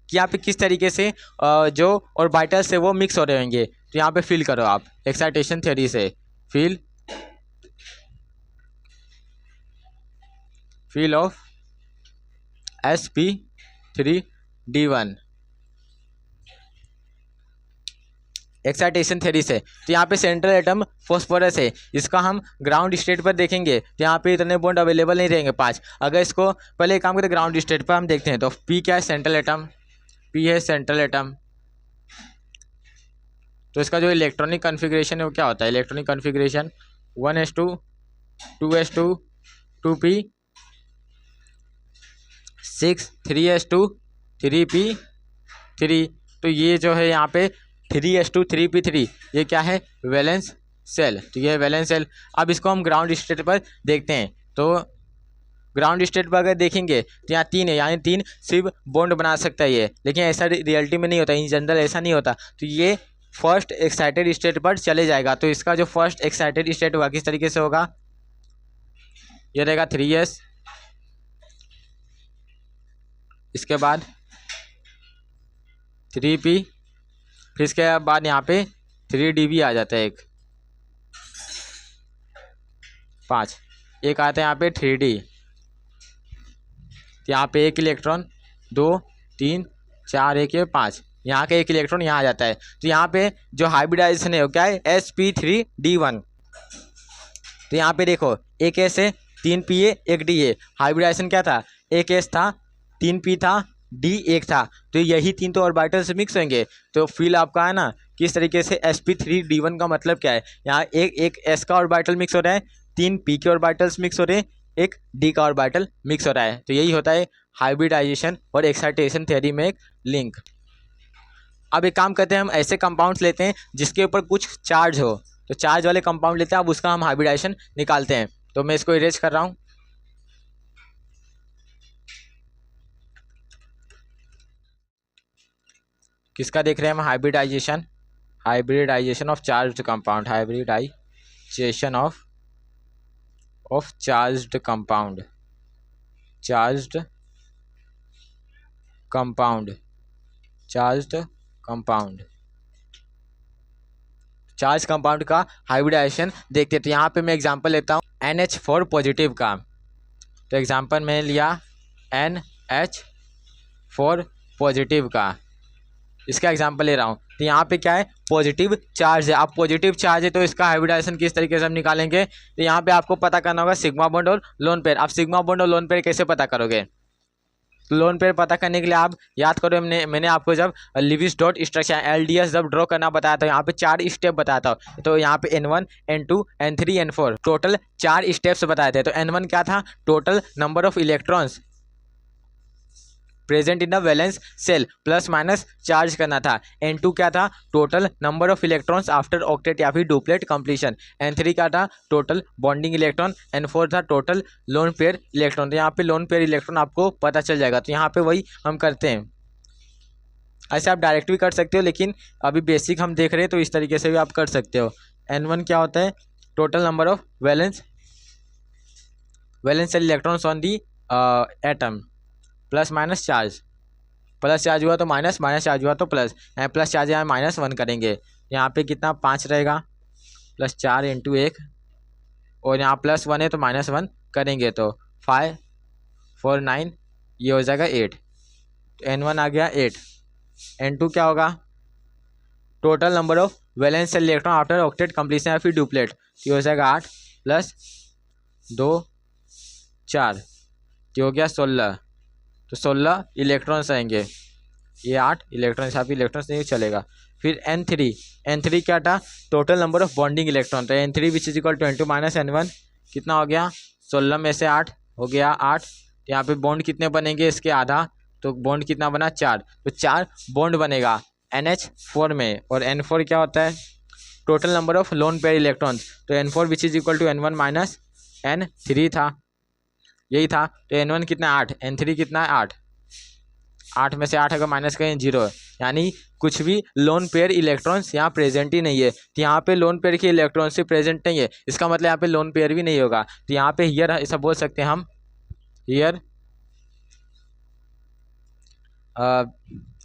कि यहाँ पे किस तरीके से जो ऑर्बिटल्स है वो मिक्स हो रहे होंगे। तो यहाँ पे फिल करो आप एक्साइटेशन थ्योरी से, fill of sp3d1 excitation theory से। तो यहाँ पे सेंट्रल एटम फॉस्फोरस है, इसका हम ग्राउंड स्टेट पर देखेंगे तो यहाँ पे इतने बॉन्ड अवेलेबल नहीं रहेंगे 5। अगर इसको पहले एक काम करते ग्राउंड स्टेट पर हम देखते हैं, तो P क्या है, सेंट्रल एटम, P है सेंट्रल एटम, तो इसका जो इलेक्ट्रॉनिक कन्फिग्रेशन है वो क्या होता है, electronic configuration 1s2 2s2 2p 6 3s2 3p3। तो ये जो है यहाँ पे 3s2 3p3, ये क्या है, वैलेंस सेल, तो ये वैलेंस सेल। अब इसको हम ग्राउंड स्टेट पर देखते हैं, तो ग्राउंड स्टेट पर अगर देखेंगे तो यहाँ 3 है, यानी 3 सिर्फ बॉन्ड बना सकता है ये, लेकिन ऐसा रियलिटी में नहीं होता, इन जनरल ऐसा नहीं होता। तो ये फर्स्ट एक्साइटेड स्टेट पर चले जाएगा। तो इसका जो फर्स्ट एक्साइटेड स्टेट होगा किस तरीके से होगा, ये रहेगा 3s, इसके बाद 3p, फिर इसके बाद यहाँ पे 3d भी आ जाता है, एक 5, एक आता है यहाँ पे 3d, यहाँ पे एक इलेक्ट्रॉन 2 3 4 1 5, यहाँ का एक इलेक्ट्रॉन यहाँ आ जाता है। तो यहाँ पे जो हाइब्रिडाइजेशन है वो क्या है, sp3d1। तो यहाँ पे देखो एक S है, 3 P है, एक D है। हाइब्रिडाइजेशन क्या था, एक S था 3p था, d 1 था, तो यही 3 तो ऑर्बिटल से मिक्स होंगे। तो फील आपका है ना किस तरीके से sp3d1 का मतलब क्या है, यहाँ एक s का ऑर्बिटल मिक्स हो रहा है, 3 p के ऑर्बिटल्स मिक्स हो रहे हैं, एक d का ऑर्बिटल मिक्स हो रहा है। तो यही होता है हाइब्रिडाइजेशन और एक्साइटेशन थ्योरी में एक लिंक। अब एक काम करते हैं, हम ऐसे कंपाउंड्स लेते हैं जिसके ऊपर कुछ चार्ज हो, तो चार्ज वाले कंपाउंड लेते हैं, अब उसका हम हाइब्रिडाइजेशन निकालते हैं। तो मैं इसको इरेज कर रहा हूँ। किसका देख रहे हैं हम, hybridization, hybridization of charged compound, hybridization of charged compound, charged compound, charged compound, charge compound का हाइब्रिडाइजेशन देखते हैं। तो यहाँ पे मैं एग्जांपल लेता हूँ NH4 पॉजिटिव का। तो एग्जांपल मैंने लिया NH4 पॉजिटिव का, इसका एग्जांपल ले रहा हूँ। तो यहाँ पे क्या है, पॉजिटिव चार्ज है। अब पॉजिटिव चार्ज है तो इसका हाइब्रिडाइजेशन किस तरीके से हम निकालेंगे, तो यहाँ पे आपको पता करना होगा सिग्मा बॉन्ड और लोन पेयर। आप सिग्मा बॉन्ड और लोन पेयर कैसे पता करोगे, तो लोन पेयर पता करने के लिए आप याद करो, मैंने आपको जब लिविस डॉट स्ट्रक्चर LDS जब ड्रॉ करना बताया था, यहाँ पे 4 स्टेप बताया था। तो यहाँ पे N1 N2 N3 N4 total 4 steps बताए थे। तो N1 क्या था, total number of electrons present in the valence shell plus minus charge करना था। N2 क्या था, total number of electrons after octet या फिर डुप्लेट कंप्लीशन। N3 क्या था, टोटल बॉन्डिंग इलेक्ट्रॉन। N4 था टोटल लोन पेयर इलेक्ट्रॉन। तो यहाँ पे लोन पेयर इलेक्ट्रॉन आपको पता चल जाएगा। तो यहाँ पे वही हम करते हैं, ऐसे आप डायरेक्ट भी कर सकते हो, लेकिन अभी बेसिक हम देख रहे हैं तो इस तरीके से भी आप कर सकते हो। N1 क्या होता है, total number of valence shell electrons on the atom plus minus charge, plus charge हुआ तो माइनस, माइनस चार्ज हुआ तो प्लस, प्लस चार्ज यहाँ -1 करेंगे। यहाँ पे कितना 5 रहेगा, प्लस 4 इंटू 1, और यहाँ +1 है तो -1 करेंगे तो 5 4 9, ये हो जाएगा 8। तो N1 आ गया 8। N2 क्या होगा, total number of valence shell electron after octet completion या फिर डुप्लेट, ये हो जाएगा 8 प्लस 2 4, ये हो गया 16। तो 16 इलेक्ट्रॉन्स आएंगे, ये 8 इलेक्ट्रॉन्स, यहाँ पे इलेक्ट्रॉन्स नहीं चलेगा। फिर N3 क्या था, total number of bonding electron. तो N3 which is equal to N2 minus N1, कितना हो गया 16 में से 8 हो गया 8। यहाँ पे बॉन्ड कितने बनेंगे इसके आधा, तो बॉन्ड कितना बना 4, तो 4 बॉन्ड बनेगा NH4 में। और N4 क्या होता है, total number of lone pair electrons. तो N4 which is equal to N1 minus N3 था, यही था। तो N1 कितना 8, N3 कितना है 8, 8 में से 8 अगर माइनस करें 0, यानी कुछ भी लोन पेयर इलेक्ट्रॉन्स यहाँ प्रेजेंट ही नहीं है। तो यहाँ पे लोन पेयर के इलेक्ट्रॉन्स ही प्रेजेंट नहीं है, इसका मतलब यहाँ पे लोन पेयर भी नहीं होगा। तो यहाँ पे हियर ऐसा बोल सकते हैं हम, हियर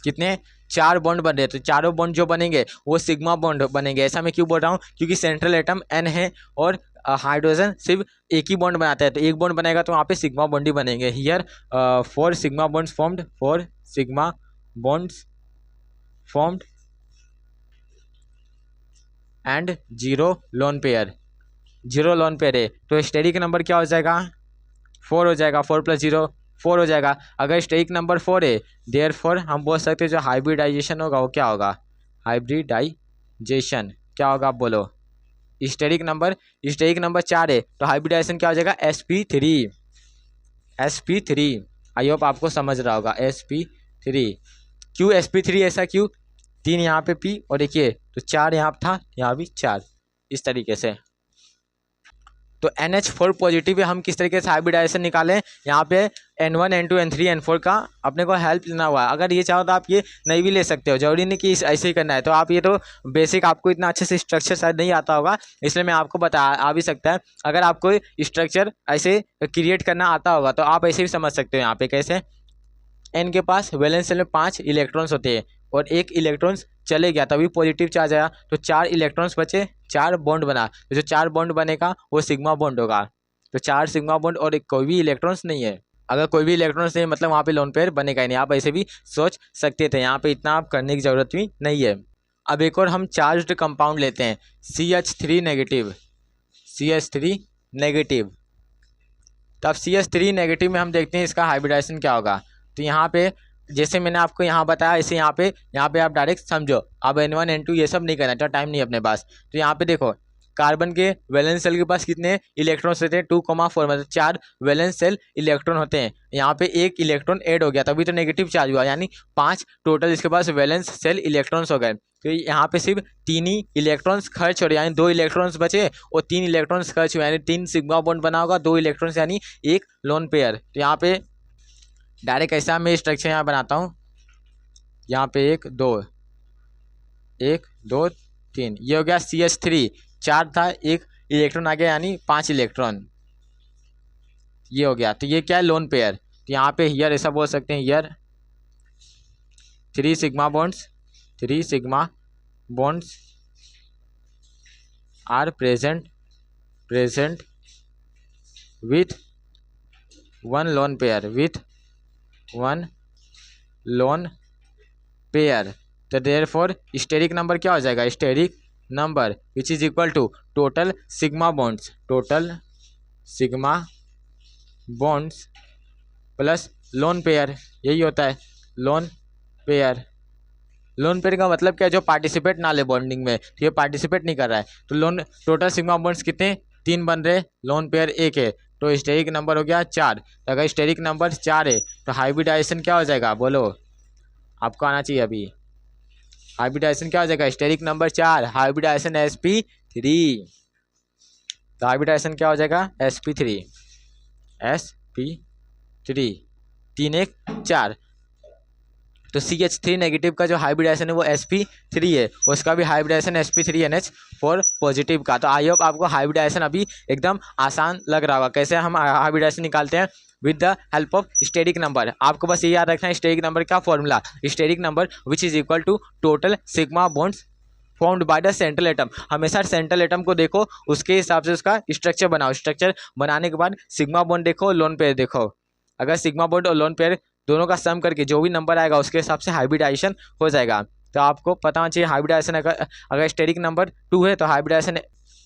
कितने 4 बॉन्ड बन रहे हैं। तो चारों बॉन्ड जो बनेंगे वो सिग्मा बॉन्ड बनेंगे। ऐसा मैं क्यों बोल रहा हूँ, क्योंकि सेंट्रल एटम N है और हाइड्रोजन सिर्फ एक ही बॉन्ड बनाता है, तो एक बॉन्ड बनेगा तो वहाँ पे सिग्मा बॉन्ड ही बनेंगे। Here 4 sigma bonds formed, 4 sigma bonds formed and 0 lone pair, 0 lone pair है। तो स्टेरिक नंबर क्या हो जाएगा 4 हो जाएगा, 4 + 0 4 हो जाएगा। अगर स्टेरिक नंबर 4 है, देयरफॉर हम बोल सकते हैं जो हाइब्रिडाइजेशन होगा वो क्या होगा, हाइब्रिडाइजेशन क्या होगा आप बोलो, स्टेरिक नंबर 4 है तो हाइब्रिडाइजेशन क्या हो जाएगा sp3। आई होप आपको समझ रहा होगा sp3। क्यों sp3, ऐसा क्यों, 3 यहाँ पे p और एक ये, तो 4 यहाँ था, यहाँ भी 4, इस तरीके से। तो NH4 पॉजिटिव है, हम किस तरीके से हाइब्रिडाइजेशन निकालें, यहाँ पे N1 N2 N3 N4 का अपने को हेल्प लेना हुआ। अगर ये चाहो तो आप ये नहीं भी ले सकते हो, जरूरी नहीं कि ऐसे ही करना है। तो आप ये तो बेसिक आपको इतना अच्छे से स्ट्रक्चर शायद नहीं आता होगा, इसलिए मैं आपको बता आ भी सकता है। अगर आपको स्ट्रक्चर ऐसे क्रिएट करना आता होगा तो आप ऐसे भी समझ सकते हो। यहाँ पे कैसे, N के पास वैलेंस सेल में 5 इलेक्ट्रॉन्स होते हैं और एक इलेक्ट्रॉन्स चले गया तभी पॉजिटिव चार्ज आया, तो 4 इलेक्ट्रॉन्स बचे, 4 बॉन्ड बना, तो जो 4 बॉन्ड बनेगा वो सिग्मा बॉन्ड होगा। तो 4 सिग्मा बॉन्ड और कोई भी इलेक्ट्रॉन्स नहीं है। अगर कोई भी इलेक्ट्रॉन्स नहीं मतलब वहाँ पे लोन पेयर बनेगा ही नहीं। आप ऐसे भी सोच सकते थे, यहाँ पे इतना आप करने की ज़रूरत भी नहीं है। अब एक और हम चार्ज्ड कंपाउंड लेते हैं CH3 नेगेटिव, CH3 नेगेटिव। तो अब CH3 नेगेटिव में हम देखते हैं इसका हाइब्रिडाइजेशन क्या होगा। तो यहाँ पे जैसे मैंने आपको यहाँ बताया ऐसे यहाँ पे आप डायरेक्ट समझो। अब N1 N2 ये सब नहीं करना, तो टाइम नहीं अपने पास। तो यहाँ पे देखो कार्बन के वैलेंस सेल के पास कितने इलेक्ट्रॉन्स होते हैं 2,4, मतलब 4 वैलेंस सेल इलेक्ट्रॉन होते हैं। यहाँ पे एक इलेक्ट्रॉन ऐड हो गया तभी तो नेगेटिव चार्ज हुआ, यानी 5 टोटल इसके पास वैलेंस सेल इलेक्ट्रॉन्स हो गए। तो यहाँ पे सिर्फ 3 ही इलेक्ट्रॉन्स खर्च हो रहे, यानी 2 इलेक्ट्रॉन्स बचे और 3 इलेक्ट्रॉन्स खर्च हुए, यानी 3 सिग्मा बॉन्ड बना होगा, 2 इलेक्ट्रॉन्स यानी एक लोन पेयर। तो यहाँ पे डायरेक्ट ऐसा मैं स्ट्रक्चर यहाँ बनाता हूँ, यहाँ पे 1 2 3, ये हो गया CH3, 4 था, एक इलेक्ट्रॉन आ गया यानी 5 इलेक्ट्रॉन, ये हो गया। तो ये क्या है लोन पेयर। तो यहाँ पे हियर ऐसा बोल सकते हैं, here 3 sigma bonds are present with one lone pair. तो देयरफॉर स्टेरिक नंबर क्या हो जाएगा, steric number which is equal to total sigma bonds plus lone pair, यही होता है लोन पेयर। लोन पेयर का मतलब क्या है, जो पार्टिसिपेट ना ले बॉन्डिंग में, तो ये पार्टिसिपेट नहीं कर रहा है। तो लोन टोटल सिग्मा बॉन्ड्स कितने 3 बन रहे, लोन पेयर 1 है, तो स्टेरिक नंबर हो गया 4। तो अगर स्टेरिक नंबर 4 है तो हाइब्रिडाइजेशन क्या हो जाएगा, बोलो आपको आना चाहिए अभी। हाइब्रिडाइजेशन क्या हो जाएगा, स्टेरिक नंबर 4 हाइब्रिडाइजेशन sp3। तो हाइब्रिडाइजेशन क्या हो जाएगा sp3 3 1 4। तो CH3 नेगेटिव का जो हाइब्रिडाइजेशन है वो sp3 है, उसका भी हाइब्रिडाइजेशन sp3NH4 पॉजिटिव का। तो आई होप आपको हाइब्रिडाइजेशन अभी एकदम आसान लग रहा होगा। कैसे हम हाइब्रिडाइजेशन निकालते हैं, with the help of steric number. आपको बस ये याद रखना है स्टेरिक नंबर का formula, steric number which is equal to total sigma bonds formed by the central atom. हमेशा सेंट्रल एटम को देखो, उसके हिसाब से उसका स्ट्रक्चर बनाओ। स्ट्रक्चर बनाने के बाद सिग्मा बॉन्ड देखो, लोन पेयर देखो। अगर सिग्मा बॉन्ड और लोन पेयर दोनों का सम करके जो भी नंबर आएगा उसके हिसाब से हाइब्रिडाइजेशन हो जाएगा। तो आपको पता होना चाहिए हाइब्रिडाइजेशन अगर स्टेरिक नंबर 2 है तो हाइब्रिडाइजेशन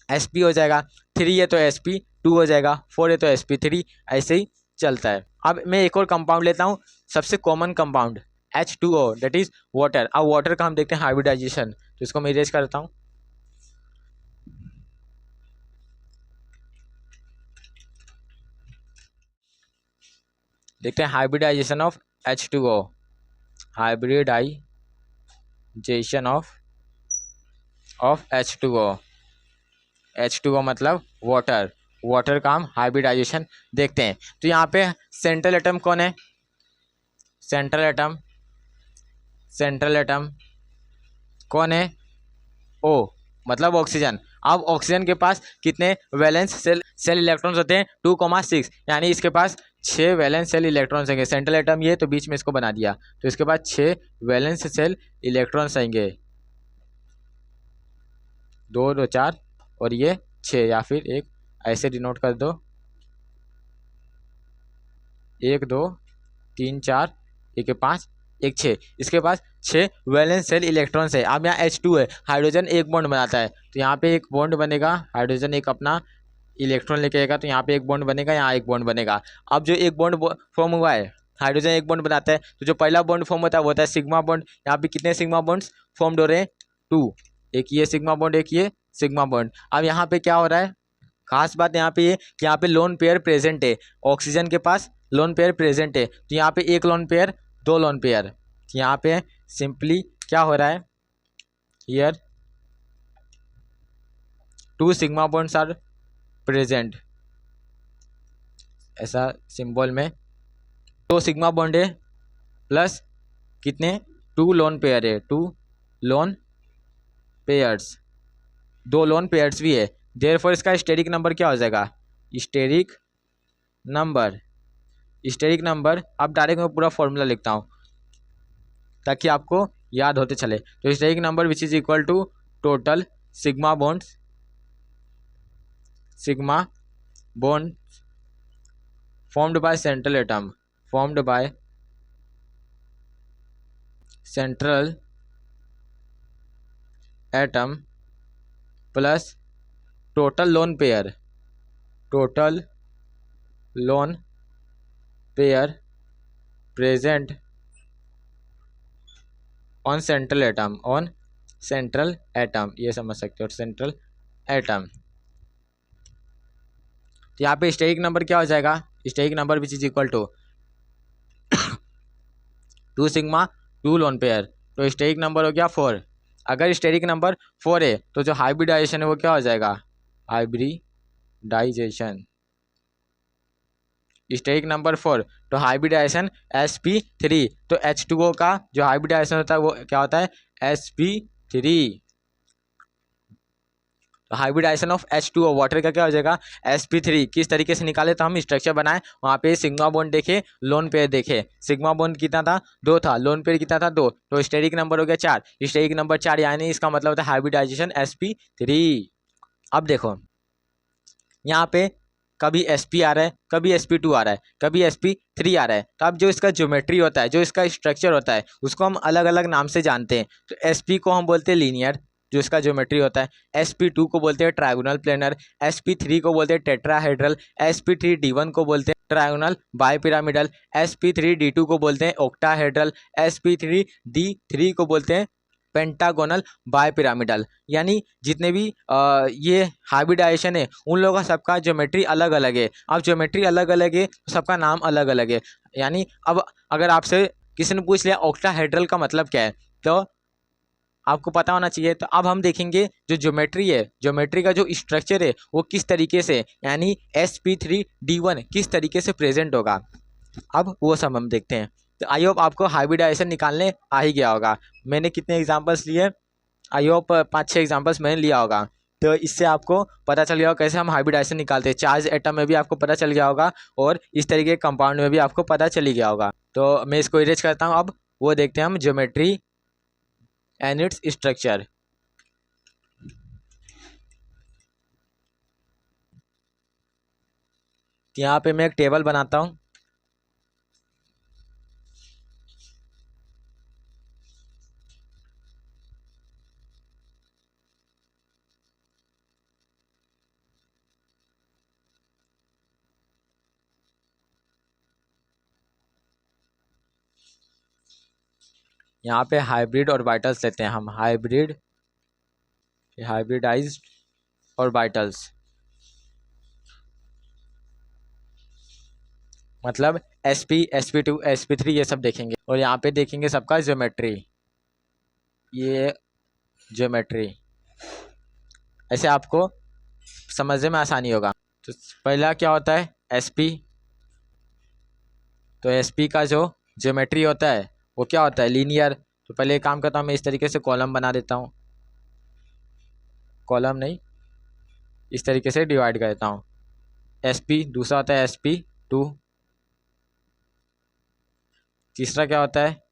sp हो जाएगा, 3 है तो sp2 हो जाएगा, 4 है तो sp3, ऐसे ही चलता है। अब मैं एक और कंपाउंड लेता हूँ, सबसे common compound H2O, that is water. अब वाटर का हम देखते हैं हाइब्रिडाइजेशन, तो इसको मैं इरेज करता हूँ। देखते हैं hybridisation of H2O, hybridisation of H2O मतलब वाटर का हम हाइब्रिडाइजेशन देखते हैं। तो यहाँ पे सेंट्रल एटम कौन है, सेंट्रल एटम कौन है, O मतलब ऑक्सीजन। अब ऑक्सीजन के पास कितने वैलेंस सेल इलेक्ट्रॉन्स होते हैं 2,6, यानी इसके पास 6 वैलेंस सेल इलेक्ट्रॉन्स आएंगे। सेंट्रल एटम ये तो बीच में इसको बना दिया, तो इसके पास 6 वैलेंस सेल इलेक्ट्रॉन्स आएंगे, 2 2 4 और ये 6, या फिर एक ऐसे डिनोट कर दो 1 2 3 4 1 5 1 6। इसके पास 6 वैलेंस सेल इलेक्ट्रॉन्स है। अब यहाँ H2 है, हाइड्रोजन एक बॉन्ड बनाता है, तो यहाँ पे एक बॉन्ड बनेगा, हाइड्रोजन एक अपना इलेक्ट्रॉन लेके आएगा, तो यहाँ पे एक बॉन्ड बनेगा, यहाँ एक बॉन्ड बनेगा। अब जो एक बॉन्ड फॉर्म हुआ है, हाइड्रोजन एक बॉन्ड बनाता है, तो जो पहला बॉन्ड फॉर्म होता है वो होता है सिग्मा बॉन्ड। यहाँ पे कितने सिग्मा बॉन्ड्स फॉर्म्ड हो रहे हैं 2, एक ये सिग्मा बॉन्ड एक ये सिग्मा बॉन्ड। अब यहाँ पे क्या हो रहा है, खास बात यहाँ पे ये कि यहाँ पे लोन पेयर प्रेजेंट है, ऑक्सीजन के पास लोन पेयर प्रेजेंट है, तो यहाँ पे एक लोन पेयर 2 लोन पेयर। यहाँ पे सिंपली क्या हो रहा है, here 2 sigma bonds are present, ऐसा सिंबल में 2 सिग्मा बॉन्ड है प्लस कितने 2 लोन पेयर है, 2 लोन पेयर्स, 2 लोन पेयर्स भी है। देयरफॉर इसका स्टेरिक नंबर क्या हो जाएगा, स्टेरिक नंबर। अब डायरेक्ट मैं पूरा फॉर्मूला लिखता हूँ ताकि आपको याद होते चले। तो steric number which is equal to total sigma bond formed by central atom plus total lone pair present on central atom, on central atom, ये समझ सकते हो, सेंट्रल एटम। तो यहाँ पे स्टेरिक नंबर क्या हो जाएगा, steric number which is equal to 2 sigma 2 lone pair. तो स्टेरिक नंबर हो गया 4। अगर स्टेरिक नंबर 4 है तो जो हाइब्रिडाइजेशन है वो क्या हो जाएगा, हाइब्रिडाइजेशन, स्टेरिक नंबर 4 तो हाइब्रिडाइजेशन sp3। तो H2O का जो हाइब्रिडाइजेशन होता है वो क्या होता है, sp3। तो हाइब्रिडाइजेशन ऑफ H2O वाटर का क्या हो जाएगा, sp3। किस तरीके से निकाले, तो हम स्ट्रक्चर बनाए, वहाँ पे सिग्मा बॉन्ड देखे, लोन पेयर देखे। सिग्मा बॉन्ड कितना था, 2 था, लोन पेयर कितना था, 2। तो स्टेरिक नंबर हो गया 4, स्टेरिक नंबर 4 यानी इसका मतलब होता है हाइब्रिडाइजेशन sp3। अब देखो यहाँ पे कभी sp आ रहा है, कभी sp2 आ रहा है, कभी sp3 आ रहा है। तो अब जो इसका ज्योमेट्री होता है, जो इसका स्ट्रक्चर होता है, उसको हम अलग अलग नाम से जानते हैं। तो sp को हम बोलते हैं लीनियर, जो इसका ज्योमेट्री होता है। sp2 को बोलते हैं ट्रायगोनल प्लेनर, sp3 को बोलते हैं टेट्राहेड्रल, sp3d1 को बोलते हैं ट्रायगोनल बाइपिरामिडल, sp3d2 को बोलते हैं ऑक्टाहेड्रल, sp3d3 को बोलते हैं पेंटागोनल बाइपिरामिडल। यानी जितने भी ये हाइब्रिडाइजेशन है उन लोगों का सबका ज्योमेट्री अलग अलग है। अब ज्योमेट्री अलग अलग है तो सबका नाम अलग अलग है। यानी अब अगर आपसे किसी ने पूछ लिया ऑक्टाहेड्रल का मतलब क्या है, तो आपको पता होना चाहिए। तो अब हम देखेंगे जो ज्योमेट्री है, ज्योमेट्री का जो स्ट्रक्चर है वो किस तरीके से, यानी sp3d1 किस तरीके से प्रेजेंट होगा, अब वो सब हम देखते हैं। तो आई होप आपको हाइब्रिडाइजेशन निकालने आ ही गया होगा। मैंने कितने एग्जांपल्स लिए, आई होप 5-6 एग्जांपल्स मैंने लिया होगा। तो इससे आपको पता चल गया होगा कैसे हम हाइब्रिडाइजेशन निकालते हैं। चार्ज एटम में भी आपको पता चल गया होगा और इस तरीके के कंपाउंड में भी आपको पता चल ही गया होगा। तो मैं इसको इरेज करता हूँ। अब वो देखते हैं हम ज्योमेट्री एंड इट्स स्ट्रक्चर। यहाँ पे मैं एक टेबल बनाता हूँ। यहाँ पे हाइब्रिड ऑर्बिटल्स लेते हैं हम, हाइब्रिडाइज्ड ऑर्बिटल्स, मतलब sp sp2 sp3 ये सब देखेंगे। और यहाँ पे देखेंगे सबका ज्योमेट्री, ये ज्योमेट्री, ऐसे आपको समझने में आसानी होगा। तो पहला क्या होता है sp। तो sp का जो ज्योमेट्री होता है वो क्या होता है, लीनियर। तो पहले एक काम करता हूँ, मैं इस तरीके से कॉलम बना देता हूँ, कॉलम नहीं, इस तरीके से डिवाइड कर देता हूँ। sp दूसरा होता है sp2, तीसरा क्या होता है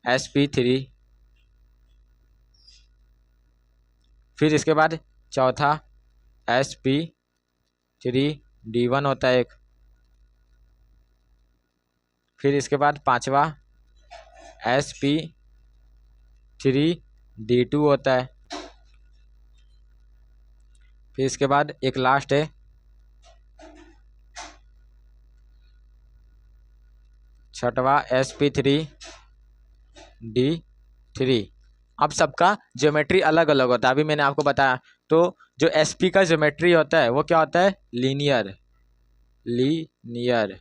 sp3, फिर इसके बाद चौथा sp3d1 होता है एक, फिर इसके बाद पांचवा sp3d2 होता है, फिर इसके बाद एक लास्ट है छठवा sp3d3। अब सबका ज्योमेट्री अलग अलग होता है, अभी मैंने आपको बताया। तो जो sp का ज्योमेट्री होता है वो क्या होता है, लीनियर, लीनियर,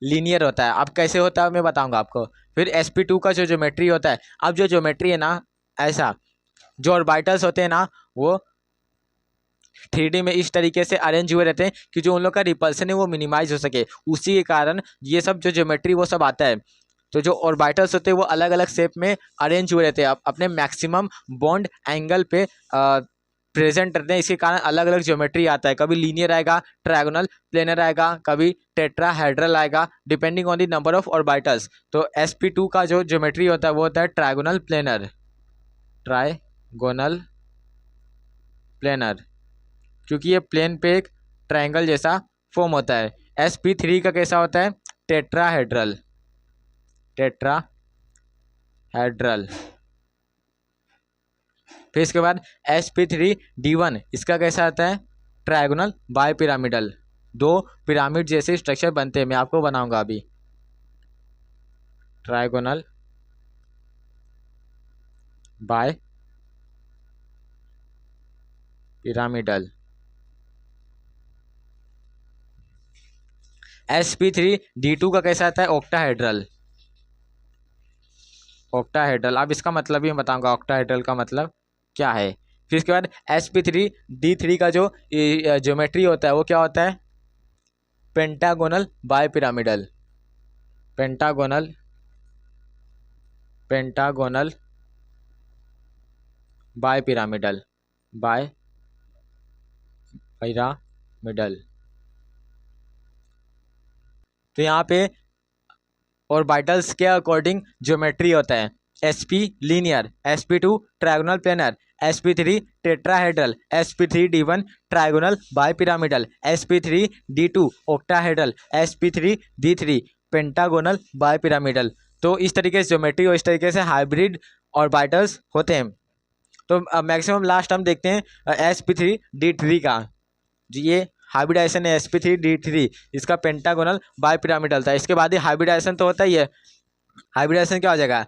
लीनियर होता है। अब कैसे होता है मैं बताऊंगा आपको। फिर sp2 का जो ज्योमेट्री होता है, अब जो ज्योमेट्री है ना, ऐसा जो ऑर्बिटल्स होते हैं ना वो 3D में इस तरीके से अरेंज हुए रहते हैं कि जो उन लोग का रिपल्सन है वो मिनिमाइज हो सके। उसी के कारण ये सब जो ज्योमेट्री वो सब आता है। तो जो ऑर्बिटल्स होते हैं वो अलग अलग शेप में अरेंज हुए रहते हैं, अपने मैक्सिमम बॉन्ड एंगल पे प्रेजेंट रहते हैं। इसके कारण अलग अलग ज्योमेट्री आता है, कभी लीनियर आएगा, ट्रायगोनल प्लेनर आएगा, कभी टेट्राहेड्रल आएगा, depending on the number of orbitals. तो sp2 का जो ज्योमेट्री होता है वो होता है ट्रायगोनल प्लेनर, ट्रायगोनल प्लेनर, क्योंकि ये प्लेन पे एक ट्रायंगल जैसा फॉर्म होता है। sp3 का कैसा होता है, टेट्राहेड्रल, टेट्राहेड्रल। फिर इसके बाद sp3d1 इसका कैसा आता है, ट्रायगोनल बाइपिरामिडल, 2 पिरामिड जैसे स्ट्रक्चर बनते हैं, मैं आपको बनाऊंगा अभी। Trigonal bye pyramidal. sp3d2 का कैसा आता है? ऑक्टाहेड्रल। ऑक्टाहेड्रल, अब इसका मतलब भी मैं बताऊंगा ऑक्टाहेड्रल का मतलब क्या है। फिर इसके बाद sp3d3 का जो ज्योमेट्री होता है वो क्या होता है? Pentagonal bipyramidal. Pentagonal pentagonal bipyramidal, bipyramidal. तो यहाँ पे ऑर्बिटल्स के अकॉर्डिंग ज्योमेट्री होता है। sp linear, sp2 trigonal planar, sp3 tetrahedral, sp3d1 trigonal bipyramidal, sp3d2 octahedral, sp3d3 pentagonal bipyramidal. तो इस तरीके से ज्योमेट्री और इस तरीके से हाइब्रिड ऑर्बिटल्स होते हैं। तो मैक्सिमम लास्ट हम देखते हैं sp3d3 का, जी ये हाइब्रिडाइजेशन है sp3d3, इसका पेंटागोनल बाय पिरामिडल था। इसके बाद ही हाइब्रिडाइजेशन तो होता ही है। हाइब्रिडाइजेशन क्या हो जाएगा?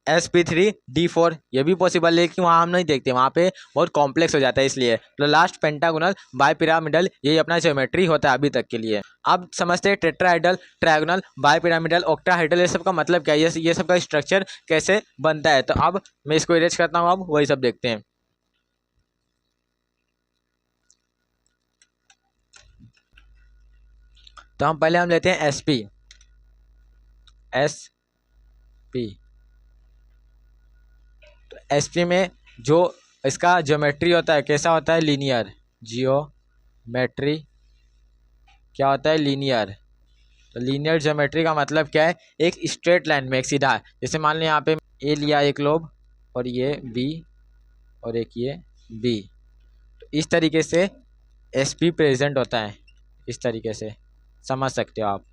sp3d4, ये भी पॉसिबल है, लेकिन वहाँ हम नहीं देखते, वहाँ पे बहुत कॉम्प्लेक्स हो जाता है इसलिए। तो लास्ट पेंटागोनल बाय पिरामिडल, यही अपना ज्योमेट्री होता है अभी तक के लिए। अब समझते हैं tetrahedral, trigonal, bipyramidal, octahedral, ये सब का मतलब क्या है, ये सब का स्ट्रक्चर कैसे बनता है। तो अब मैं इसको इरेज करता हूँ, अब वही सब देखते हैं। तो हम पहले लेते हैं sp तो sp में जो इसका ज्योमेट्री होता है कैसा होता है? लीनियर। जियोमेट्री क्या होता है? लीनियर। तो लीनियर ज्योमेट्री का मतलब क्या है? एक स्ट्रेट लाइन में, एक सीधा, जैसे मान लो यहाँ पे ए लिया एक लोब और ये बी और एक ये बी, तो इस तरीके से sp प्रेजेंट होता है, इस तरीके से समझ सकते हो आप।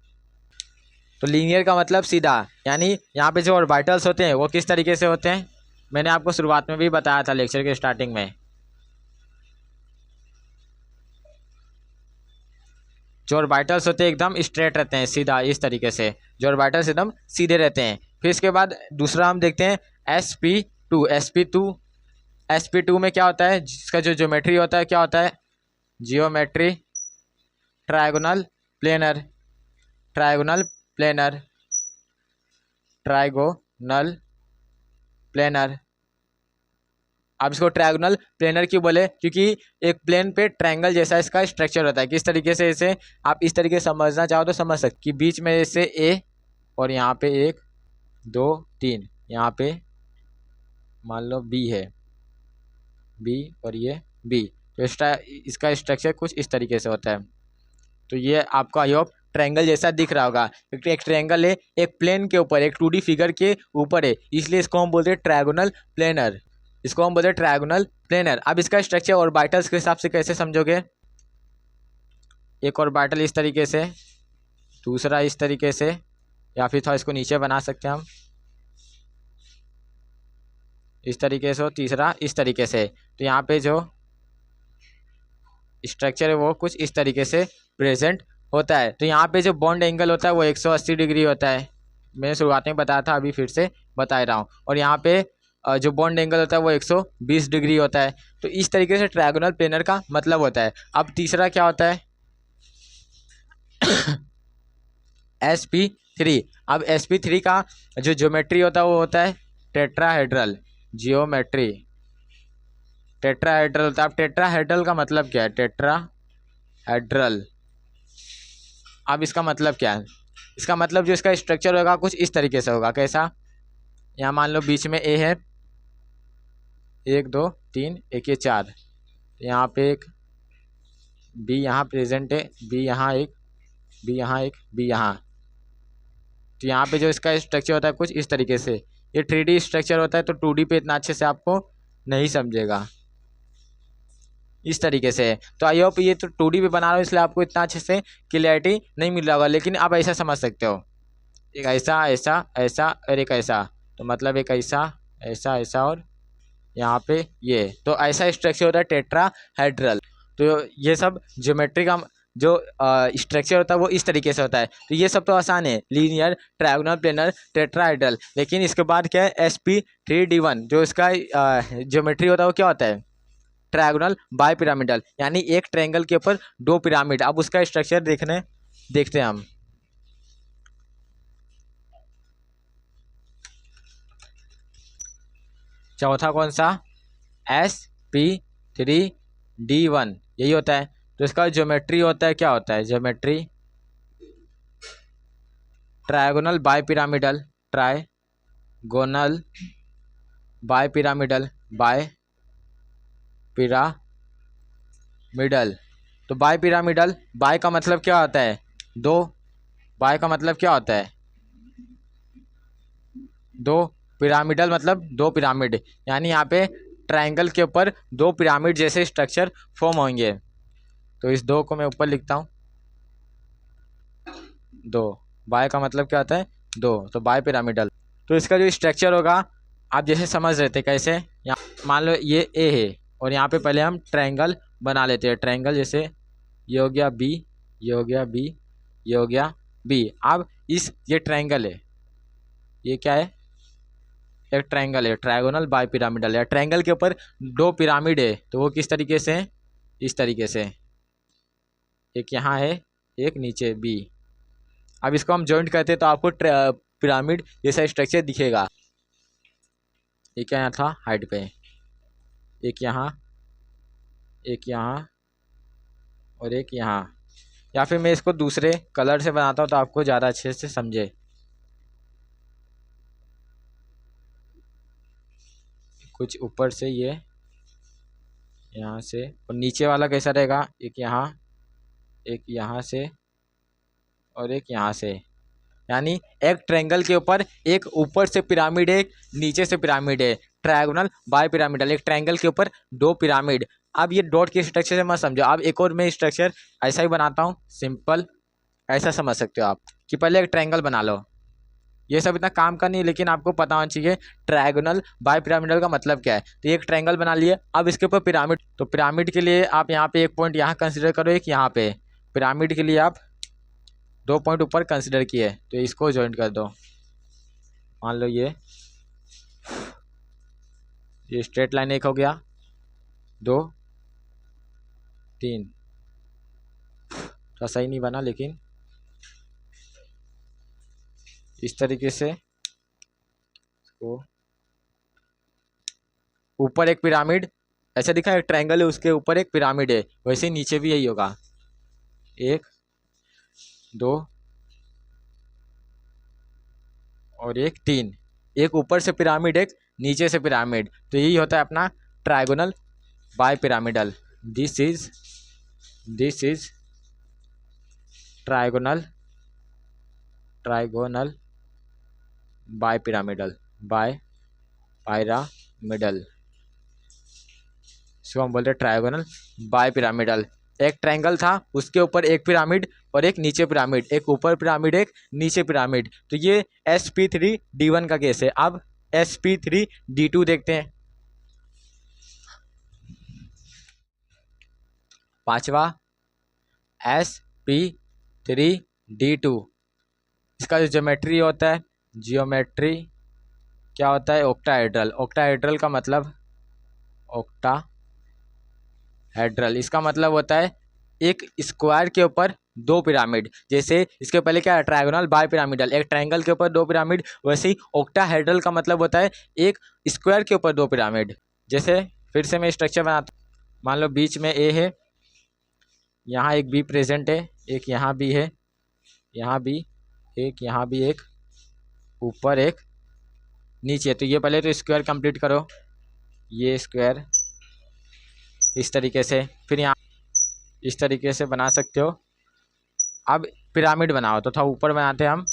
तो लीनियर का मतलब सीधा, यानी यहाँ पे जो ऑर्बिटल्स होते हैं वो किस तरीके से होते हैं? मैंने आपको शुरुआत में भी बताया था लेक्चर के स्टार्टिंग में। जो ऑर्बिटल्स होते हैं एकदम स्ट्रेट रहते हैं, सीधा, इस तरीके से जो ऑर्बिटल्स एकदम सीधे रहते हैं। फिर इसके बाद दूसरा हम देखते हैं sp2। sp2 में क्या होता है? जिसका जो ज्योमेट्री होता है क्या होता है? Geometry trigonal planar, trigonal planar, trigonal planar. आप इसको ट्रायगोनल प्लेनर क्यों बोले? क्योंकि एक प्लेन पे ट्रायंगल जैसा इसका स्ट्रक्चर होता है। किस तरीके से? इसे आप इस तरीके से समझना चाहो तो समझ सकते कि बीच में जैसे ए और यहाँ पे 1 2 3, यहाँ पे मान लो बी है, बी और ये बी, तो इसका स्ट्रक्चर कुछ इस तरीके से होता है। तो ये आपको आई होप ट्रायंगल जैसा दिख रहा होगा, क्योंकि एक ट्रायंगल है एक प्लेन के ऊपर, एक 2D फिगर के ऊपर है, इसलिए इसको हम बोलते हैं ट्रायगोनल प्लेनर। इसको हम बोलते हैं ट्रायगोनल प्लेनर। अब इसका स्ट्रक्चर ऑर्बिटल्स के हिसाब से कैसे समझोगे? एक ऑर्बिटल इस तरीके से, दूसरा इस तरीके से, या फिर थोड़ा इसको नीचे बना सकते हैं हम, इस तरीके से, तीसरा इस तरीके से। तो यहाँ पे जो स्ट्रक्चर है वो कुछ इस तरीके से प्रेजेंट होता है। तो यहाँ पे जो बॉन्ड एंगल होता है वो 180 डिग्री होता है, मैंने शुरुआत में बताया था, अभी फिर से बता रहा हूँ। और यहाँ पे जो बॉन्ड एंगल होता है वो 120 डिग्री होता है। तो इस तरीके से ट्रायगोनल प्लेनर का मतलब होता है। अब तीसरा क्या होता है? sp3। अब sp3 का जो ज्योमेट्री होता है वो होता है टेट्राहेड्रल जियोमेट्री, टेट्राहेड्रल होता है। अब टेट्राहेड्रल का मतलब क्या है? टेट्राहेड्रल, अब इसका मतलब क्या है? इसका मतलब जो इसका स्ट्रक्चर होगा कुछ इस तरीके से होगा। कैसा? यहाँ मान लो बीच में ए है, 1 2 3, एक ये 4, यहाँ पे एक बी यहाँ प्रेजेंट है, बी यहाँ एक, बी यहाँ एक, बी यहाँ। तो यहाँ पे जो इसका स्ट्रक्चर होता है कुछ इस तरीके से। ये 3D स्ट्रक्चर होता है तो 2D पे इतना अच्छे से आपको नहीं समझेगा, इस तरीके से है। तो आई होप ये तो 2D पे बना रहा हूँ इसलिए आपको इतना अच्छे से क्लियरिटी नहीं मिल रहा होगा, लेकिन आप ऐसा समझ सकते हो, एक ऐसा ऐसा ऐसा और एक ऐसा, तो मतलब एक ऐसा ऐसा ऐसा और यहाँ पे ये, तो ऐसा स्ट्रक्चर होता है टेट्राहेड्रल। तो ये सब ज्योमेट्री का जो स्ट्रक्चर होता है वो इस तरीके से होता है। तो ये सब तो आसान है, लीनियर, ट्रायगोनल, प्लेनर, टेट्राहेड्रल। लेकिन इसके बाद क्या है, SP3D1 जो इसका ज्योमेट्री होता है वो क्या होता है, ट्रायगोनल बाय पिरामिडल, यानी एक ट्रायंगल के ऊपर दो पिरामिड। अब उसका स्ट्रक्चर देखते हैं हम। चौथा कौन सा, SP3D1 यही होता है। तो इसका ज्योमेट्री होता है, क्या होता है geometry, trigonal bipyramidal, trigonal bipyramidal, bipyramidal. तो बाय पिरामिडल, बाय का मतलब क्या होता है, दो, बाय का मतलब क्या होता है, दो, पिरामिडल मतलब दो पिरामिड, यानी यहाँ पे ट्रायंगल के ऊपर दो पिरामिड जैसे स्ट्रक्चर फॉर्म होंगे। तो इस दो को मैं ऊपर लिखता हूँ, दो, बाय का मतलब क्या होता है, दो, तो बाय पिरामिडल। तो इसका जो स्ट्रक्चर होगा आप जैसे समझ रहे थे, कैसे, यहाँ मान लो ये ए है और यहाँ पे पहले हम ट्रायंगल बना लेते हैं। ट्रायंगल जैसे ये हो गया बी, ये हो गया बी, ये हो गया बी। अब ये ट्रायंगल है, ये क्या है, एक ट्रायंगल है, ट्रायगोनल बाय पिरामिडल है। ट्रायंगल के ऊपर दो पिरामिड है, तो वो किस तरीके से है, इस तरीके से, एक यहाँ है, एक नीचे बी। अब इसको हम जॉइंट करते हैं तो आपको पिरामिड जैसा स्ट्रक्चर दिखेगा। एक यहाँ था हाइट पे, एक यहाँ, एक यहाँ और एक यहाँ। या फिर मैं इसको दूसरे कलर से बनाता हूँ तो आपको ज़्यादा अच्छे से समझे। कुछ ऊपर से ये यहाँ से, और नीचे वाला कैसा रहेगा, एक यहाँ से और एक यहाँ से। यानी एक ट्रायंगल के ऊपर एक ऊपर से पिरामिड है, एक नीचे से पिरामिड है, ट्रायगोनल बाय पिरामिडल। एक ट्रायंगल के ऊपर दो पिरामिड। अब ये डॉट के स्ट्रक्चर से मत समझो, अब एक और मैं स्ट्रक्चर ऐसा ही बनाता हूँ सिंपल। ऐसा समझ सकते हो आप कि पहले एक ट्रायंगल बना लो। ये सब इतना काम का नहीं है, लेकिन आपको पता होना चाहिए ट्रायगोनल बाय पिरामिडल का मतलब क्या है। तो ये एक ट्रायंगल बना लिए, अब इसके ऊपर पिरामिड। तो पिरामिड के लिए आप यहाँ पे एक पॉइंट यहाँ कंसिडर करो, एक यहाँ पे। पिरामिड के लिए आप दो पॉइंट ऊपर कंसिडर किए, तो इसको ज्वाइन कर दो। मान लो ये स्ट्रेट लाइन एक हो गया, दो, तीन। थोड़ा सही नहीं बना, लेकिन इस तरीके से इसको ऊपर एक पिरामिड ऐसा दिखा, एक ट्रायंगल है उसके ऊपर एक पिरामिड है, वैसे ही नीचे भी यही होगा, एक, दो और एक, तीन। एक ऊपर से पिरामिड, एक नीचे से पिरामिड। तो यही होता है अपना trigonal bipyramidal. This is trigonal bipyramidal, bipyramidal. इसको हम बोलते हैं ट्रायगोनल बाय पिरामिडल। एक ट्रायंगल था, उसके ऊपर एक पिरामिड और एक नीचे पिरामिड, एक ऊपर पिरामिड एक नीचे पिरामिड। तो ये SP3D1 का केस है। अब SP3D2 देखते हैं। पांचवा SP3D2, इसका जो ज्योमेट्री होता है, जियोमेट्री क्या होता है, ऑक्टाहेड्रल। ऑक्टाहेड्रल का मतलब, ऑक्टाहेड्रल इसका मतलब होता है एक स्क्वायर के ऊपर दो पिरामिड। जैसे इसके पहले क्या है, ट्रायगोनल बाय पिरामिडल, एक ट्रायंगल के ऊपर दो पिरामिड। वैसे ही ऑक्टाहेड्रल का मतलब होता है एक स्क्वायर के ऊपर दो पिरामिड। जैसे फिर से मैं स्ट्रक्चर बनाता हूँ। मान लो बीच में ए है, यहाँ एक बी प्रेजेंट है, एक यहाँ भी है, यहाँ भी एक, यहाँ भी एक, ऊपर एक, नीचे। तो ये पहले तो स्क्वायर कंप्लीट करो, ये स्क्वायर इस तरीके से, फिर यहाँ इस तरीके से बना सकते हो। अब पिरामिड बनाओ, तो थोड़ा ऊपर बनाते हैं हम,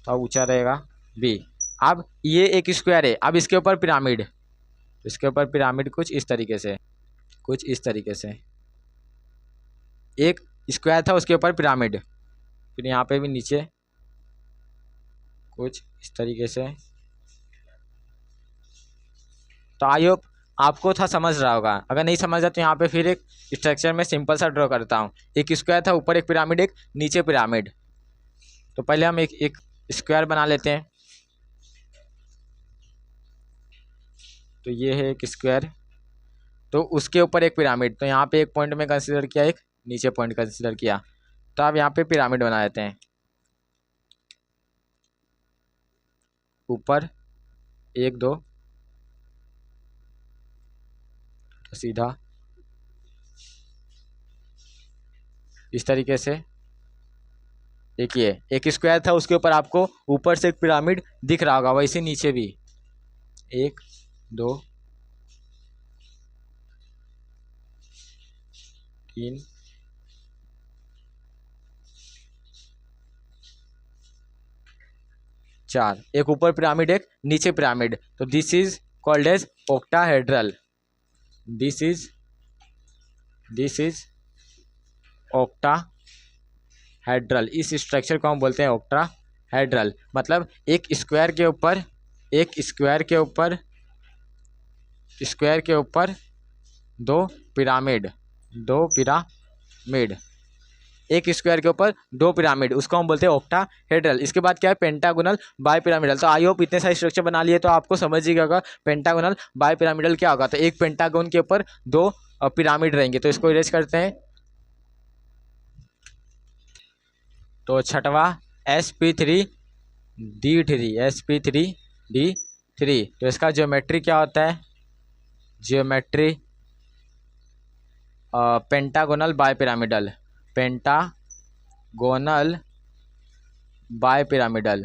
थोड़ा ऊंचा रहेगा बी। अब ये एक स्क्वायर है, अब इसके ऊपर पिरामिड, इसके ऊपर पिरामिड कुछ इस तरीके से, कुछ इस तरीके से। एक स्क्वायर था उसके ऊपर पिरामिड, फिर यहाँ पे भी नीचे कुछ इस तरीके से। तो आई होप आपको था समझ रहा होगा। अगर नहीं समझ रहा तो यहाँ पे फिर एक स्ट्रक्चर में सिंपल सा ड्रॉ करता हूँ। एक स्क्वायर था, ऊपर एक पिरामिड, एक नीचे पिरामिड। तो पहले हम एक स्क्वायर बना लेते हैं। तो ये है एक स्क्वायर, तो उसके ऊपर एक पिरामिड। तो यहाँ पे एक पॉइंट में कंसीडर किया, एक नीचे पॉइंट कंसीडर किया। तो अब यहाँ पे पिरामिड बना देते हैं। ऊपर 1 2, तो सीधा इस तरीके से एक स्क्वायर था, उसके ऊपर आपको ऊपर से एक पिरामिड दिख रहा होगा, वैसे नीचे भी 1 2 3 4, एक ऊपर पिरामिड, एक नीचे पिरामिड। तो this is called as octahedral. This is octahedral. इस स्ट्रक्चर को हम बोलते हैं ऑक्टाहेड्रल। मतलब एक स्क्वायर के ऊपर दो पिरामिड, एक स्क्वायर के ऊपर 2 पिरामिड, उसको हम बोलते हैं ऑक्टाहेड्रल। इसके बाद क्या है, पेंटागोनल बाय पिरामिडल। तो आई होप इतने सारे स्ट्रक्चर बना लिए तो आपको समझ ही होगा पेंटागोनल बाय पिरामिडल क्या होगा। तो एक पेंटागोन के ऊपर 2 पिरामिड रहेंगे। तो इसको इरेज करते हैं। तो छठवा sp3d3 तो इसका ज्योमेट्री क्या होता है, geometry pentagonal bipyramidal, pentagonal bipyramidal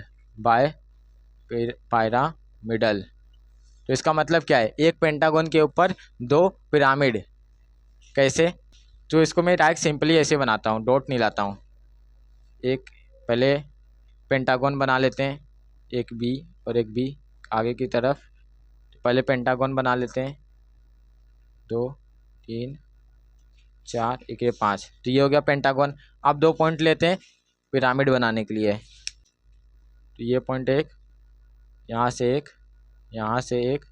तो इसका मतलब क्या है, एक पेंटागोन के ऊपर 2 पिरामिड। कैसे, तो इसको मैं डायरेक्ट सिंपली ऐसे बनाता हूँ, डॉट नहीं लाता हूँ। एक पहले पेंटागोन बना लेते हैं, एक बी और एक बी आगे की तरफ। तो पहले पेंटागोन बना लेते हैं, 2 3 4 1 5। तो ये हो गया पेंटागोन। अब 2 पॉइंट लेते हैं पिरामिड बनाने के लिए। तो ये पॉइंट एक, यहाँ से एक, यहाँ से एक,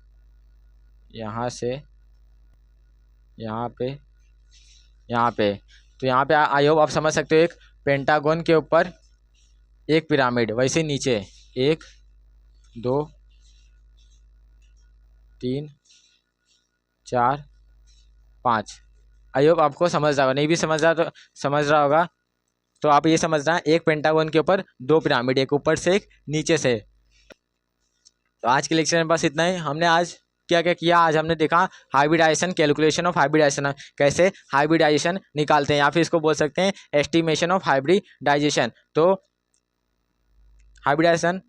यहाँ से यहाँ पे, यहाँ पे। तो यहाँ पे आई होप आप समझ सकते हो, एक पेंटागोन के ऊपर एक पिरामिड, वैसे नीचे 1 2 3 4 5। आई होप आपको समझ रहा होगा, नहीं भी समझ रहा होगा तो आप ये समझना, एक पेंटागोन के ऊपर 2 पिरामिड, एक ऊपर से एक नीचे से। तो आज के लेक्चर में बस इतना ही। हमने आज क्या क्या किया, आज हमने देखा हाइब्रिडाइजेशन, कैलकुलेशन ऑफ हाइब्रिडाइजेशन, कैसे हाइब्रिडाइजेशन निकालते हैं, या फिर इसको बोल सकते हैं एस्टिमेशन ऑफ हाइब्रिडाइजेशन। तो हाइब्रिडाइजेशन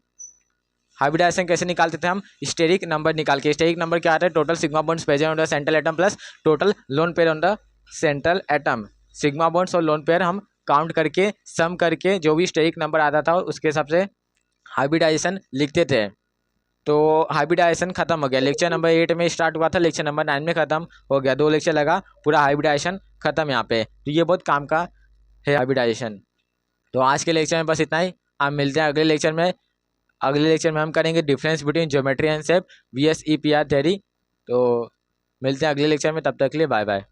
कैसे निकालते थे हम, स्टेरिक नंबर निकाल के। स्टेरिक नंबर क्या आता है, total sigma bonds present on the central atom plus total lone pair on the central atom. Sigma bonds और लोन पेयर हम काउंट करके, सम करके, जो भी स्टेरिक नंबर आता था उसके हिसाब से हाइब्रिडाइजेशन लिखते थे। तो हाइब्रिडाइजेशन खत्म हो गया, लेक्चर नंबर 8 में स्टार्ट हुआ था, लेक्चर नंबर 9 में खत्म हो गया। 2 लेक्चर लगा, पूरा हाइब्रिडाइजेशन खत्म यहाँ पे। तो ये बहुत काम का है हाइब्रिडाइजेशन। तो आज के लेक्चर में बस इतना ही। आप मिलते हैं अगले लेक्चर में। अगले लेक्चर में हम करेंगे difference between geometry and shape, VSEPR theory. तो मिलते हैं अगले लेक्चर में, तब तक के लिए बाय बाय।